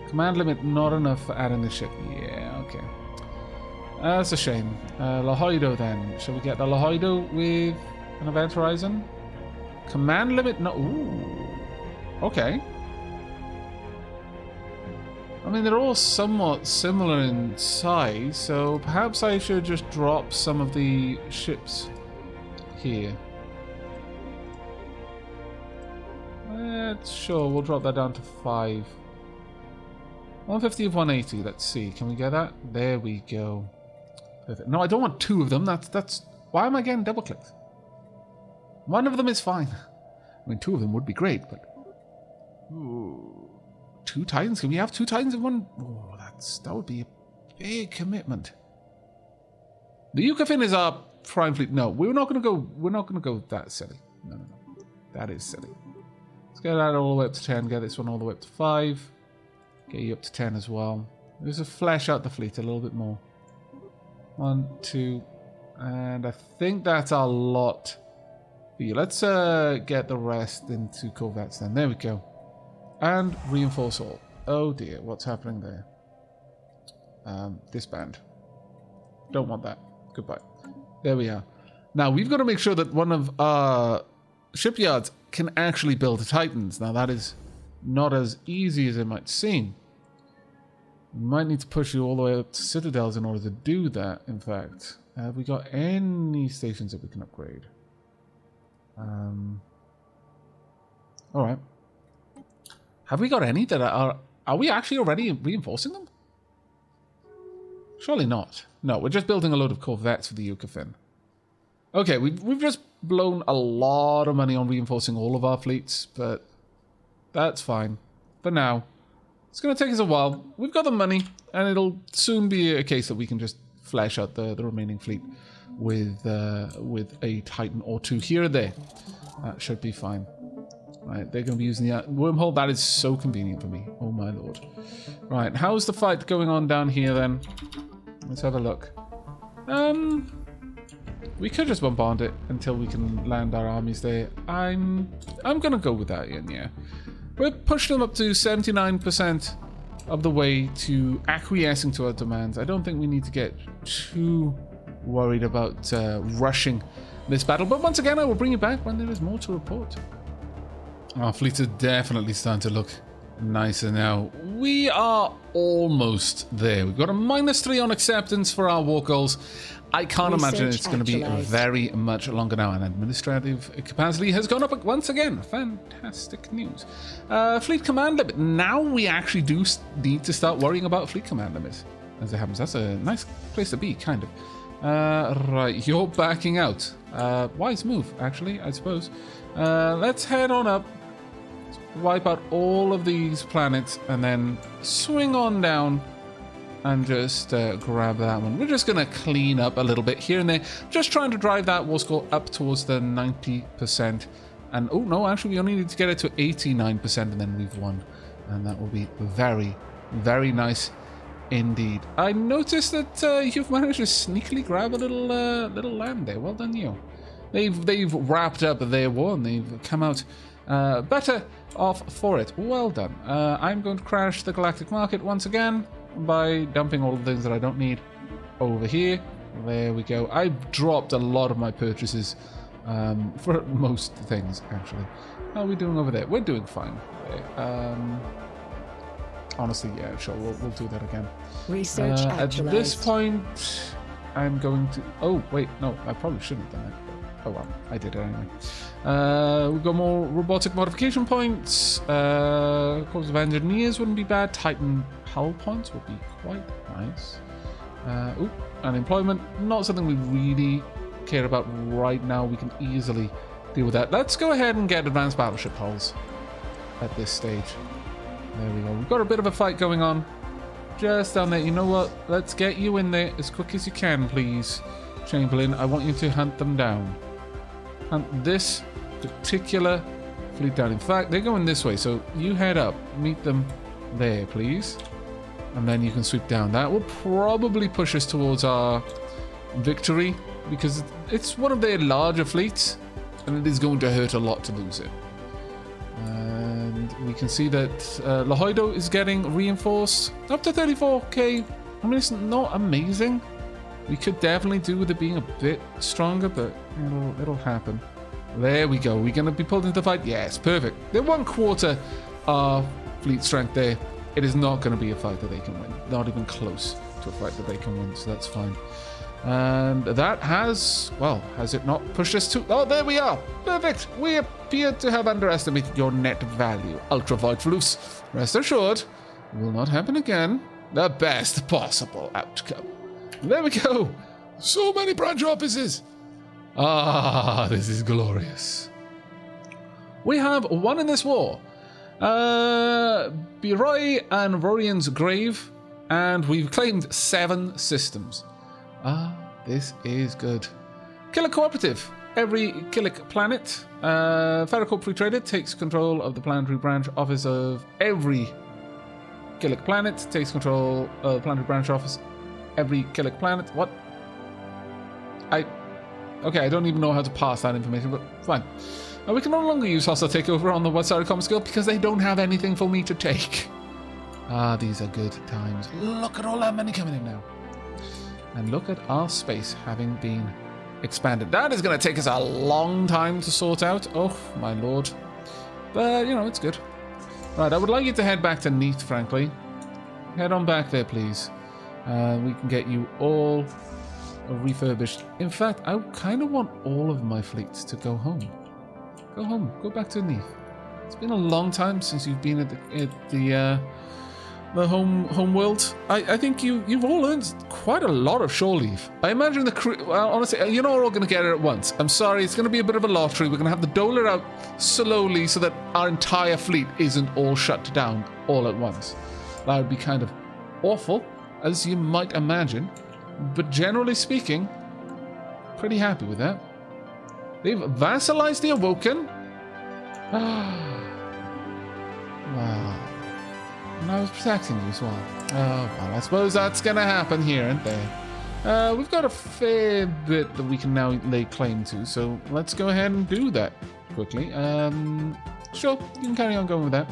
Command limit not enough for adding the ship. Yeah, okay. That's a shame. Lahoido then. Shall we get the Lahoido with an Event Horizon? Command limit no. Ooh. Okay. I mean, they're all somewhat similar in size, so perhaps I should just drop some of the ships here. Sure, we'll drop that down to 5. 150 of 180, let's see. Can we get that? There we go. Perfect. No, I don't want 2 of them. That's why am I getting double clicked? 1 of them is fine. I mean, 2 of them would be great, but ooh, 2 Titans? Can we have 2 Titans in one? Oh, that would be a big commitment. The Ukafin is our prime fleet. No, we're not going to go that silly. No. That is silly. Let's get that all the way up to 10. Get this one all the way up to 5. Get you up to 10 as well. There's a flesh out the fleet a little bit more. 1, 2, and I think that's a lot for you. Let's get the rest into corvettes then. There we go. And reinforce all. Oh dear, what's happening there? Disband. Don't want that. Goodbye. There we are. Now we've got to make sure that one of our shipyards can actually build Titans. Now that is not as easy as it might seem. We might need to push you all the way up to Citadels in order to do that, in fact. Have we got any stations that we can upgrade? Alright. Have we got any that are we actually already reinforcing them? Surely not. No, we're just building a load of corvettes for the Ukafin. Okay, we've just blown a lot of money on reinforcing all of our fleets, but that's fine. For now. It's going to take us a while. We've got the money, and it'll soon be a case that we can just flesh out the remaining fleet with a Titan or 2 here or there. That should be fine. Right, they're going to be using the wormhole. That is so convenient for me. Oh my lord. Right, how's the fight going on down here then? Let's have a look. We could just bombard it until we can land our armies there. I'm going to go with that, Ian, yeah. We're pushing them up to 79% of the way to acquiescing to our demands. I don't think we need to get too worried about rushing this battle. But once again, I will bring you back when there is more to report. Our fleets are definitely starting to look nicer now. We are almost there. We've got a -3 on acceptance for our war goals. I can't imagine it's going to be very much longer now. And administrative capacity has gone up once again. Fantastic news. Fleet command limit. Now we actually do need to start worrying about fleet command limits. As it happens, that's a nice place to be, kind of. Right, you're backing out. Wise move, actually, I suppose. Let's head on up. wipe out all of these planets, and then swing on down and just grab that one. We're just going to clean up a little bit here and there, just trying to drive that war score up towards the 90%. And oh no, actually we only need to get it to 89% and then we've won. And that will be very, very nice indeed. I noticed that you've managed to sneakily grab a little land there. Well done you. They've wrapped up their war and they've come out better off for it. Well done. I'm going to crash the galactic market once again by dumping all the things that I don't need over here. There we go. I've dropped a lot of my purchases for most things, actually. How are we doing over there? We're doing fine. Honestly, yeah, sure, we'll do that again. Research at this point, I'm going to... Oh, wait, no, I probably shouldn't have done that. Oh well, I did it anyway. We've got more robotic modification points. Corps of Engineers wouldn't be bad. Titan hull points would be quite nice. Unemployment, not something we really care about right now. We can easily deal with that. Let's go ahead and get advanced battleship hulls at this stage. There we go. We've got a bit of a fight going on just down there. You know what? Let's get you in there as quick as you can, please, Chamberlain. I want you to hunt them down. Hunt this particular fleet down. In fact, they're going this way, so you head up. Meet them there, please. And then you can sweep down. That will probably push us towards our victory, because it's one of their larger fleets, and it is going to hurt a lot to lose it. And we can see that Lahoido is getting reinforced up to 34k. I mean, it's not amazing. We could definitely do with it being a bit stronger, but it'll happen. There we go. We're going to be pulled into the fight. Yes, perfect. They're 1/4 our fleet strength there. It is not going to be a fight that they can win. Not even close to a fight that they can win, so that's fine. And that has it not pushed us to... Oh, there we are. Perfect. We appear to have underestimated your net value. Ultra Voidflus. Rest assured, it will not happen again. The best possible outcome. There we go. So many branch offices. Ah, this is glorious. We have won in this war. Biroi and Rorian's grave, and we've claimed 7 systems. Ah, this is good. Killick Cooperative. Every Killick planet, Ferrocorp Free Trader takes control of the planetary branch office of every Killick planet. Takes control of the planetary branch office. Every Killick planet. What? Okay, I don't even know how to pass that information, but fine. We can no longer use hostile takeover on the one-sided combat skill because they don't have anything for me to take. Ah, these are good times. Look at all that money coming in now. And look at our space having been expanded. That is going to take us a long time to sort out. Oh, my lord. But, it's good. Right, I would like you to head back to Neath, frankly. Head on back there, please. We can get you all refurbished. In fact, I kind of want all of my fleets to go home. Go home. Go back to Neath. It's been a long time since you've been at the home world. I think you've all earned quite a lot of shore leave. I imagine the crew... Well, honestly, we're all going to get it at once. I'm sorry, it's going to be a bit of a lottery. We're going to have to dole it out slowly so that our entire fleet isn't all shut down all at once. That would be kind of awful, as you might imagine. But generally speaking, pretty happy with that. They've vassalized the Awoken. Wow. And I was protecting you as well. Oh, well, I suppose that's going to happen here and there. We've got a fair bit that we can now lay claim to, so let's go ahead and do that quickly. Sure, you can carry on going with that.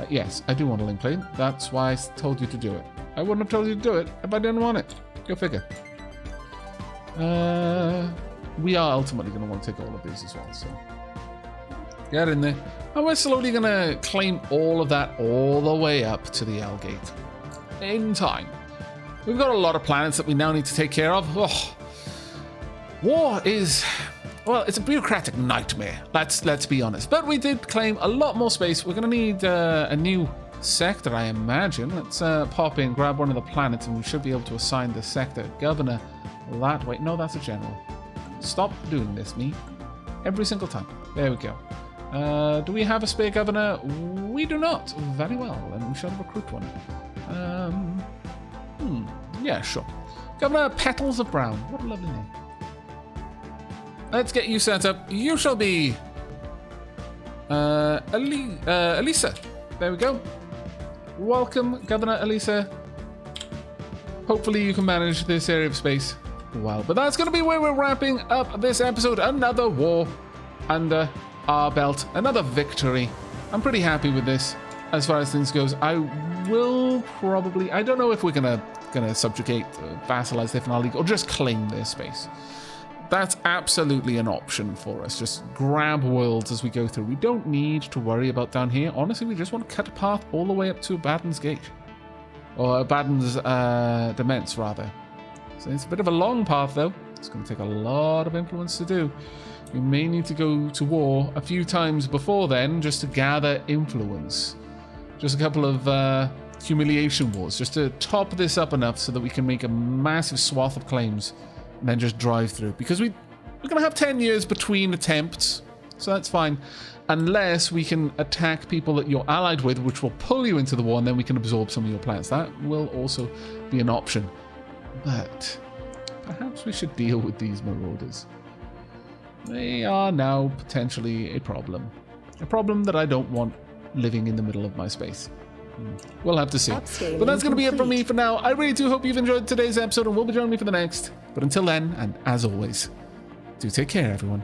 Yes, I do want a link claim. That's why I told you to do it. I wouldn't have told you to do it if I didn't want it. Go figure. We are ultimately going to want to take all of these as well, so get in there. And we're slowly going to claim all of that all the way up to the L Gate. In time. We've got a lot of planets that we now need to take care of. Oh. War is... Well, it's a bureaucratic nightmare. Let's be honest. But we did claim a lot more space. We're going to need a new sector, I imagine. Let's pop in, grab one of the planets, and we should be able to assign the sector governor that way. No, that's a general. Stop doing this, me. Every single time. There we go. Do we have a spare governor? We do not. Very well, then we shall recruit one. Yeah, sure. Governor Petals of Brown. What a lovely name. Let's get you set up. You shall be Elisa. There we go. Welcome, Governor Elisa. Hopefully you can manage this area of space well. But that's going to be where we're wrapping up this episode. Another war under our belt. Another victory. I'm pretty happy with this as far as things goes. I will probably... I don't know if we're gonna subjugate, vassalize different league, or just claim their space. That's absolutely an option for us. Just grab worlds as we go through. We don't need to worry about down here. Honestly, we just want to cut a path all the way up to Abaddon's Gate. Or Abaddon's Dements, rather. So it's a bit of a long path, though. It's going to take a lot of influence to do. We may need to go to war a few times before then, just to gather influence. Just a couple of humiliation wars, just to top this up enough so that we can make a massive swath of claims and then just drive through. Because we're going to have 10 years between attempts, so that's fine. Unless we can attack people that you're allied with, which will pull you into the war, and then we can absorb some of your plans. That will also be an option. But perhaps we should deal with these marauders. They are now potentially a problem. A problem that I don't want living in the middle of my space. We'll have to see. Upscaling But that's going to be it from complete. me for now. I really do hope you've enjoyed today's episode and will be joining me for the next. But until then, and as always, do take care, everyone.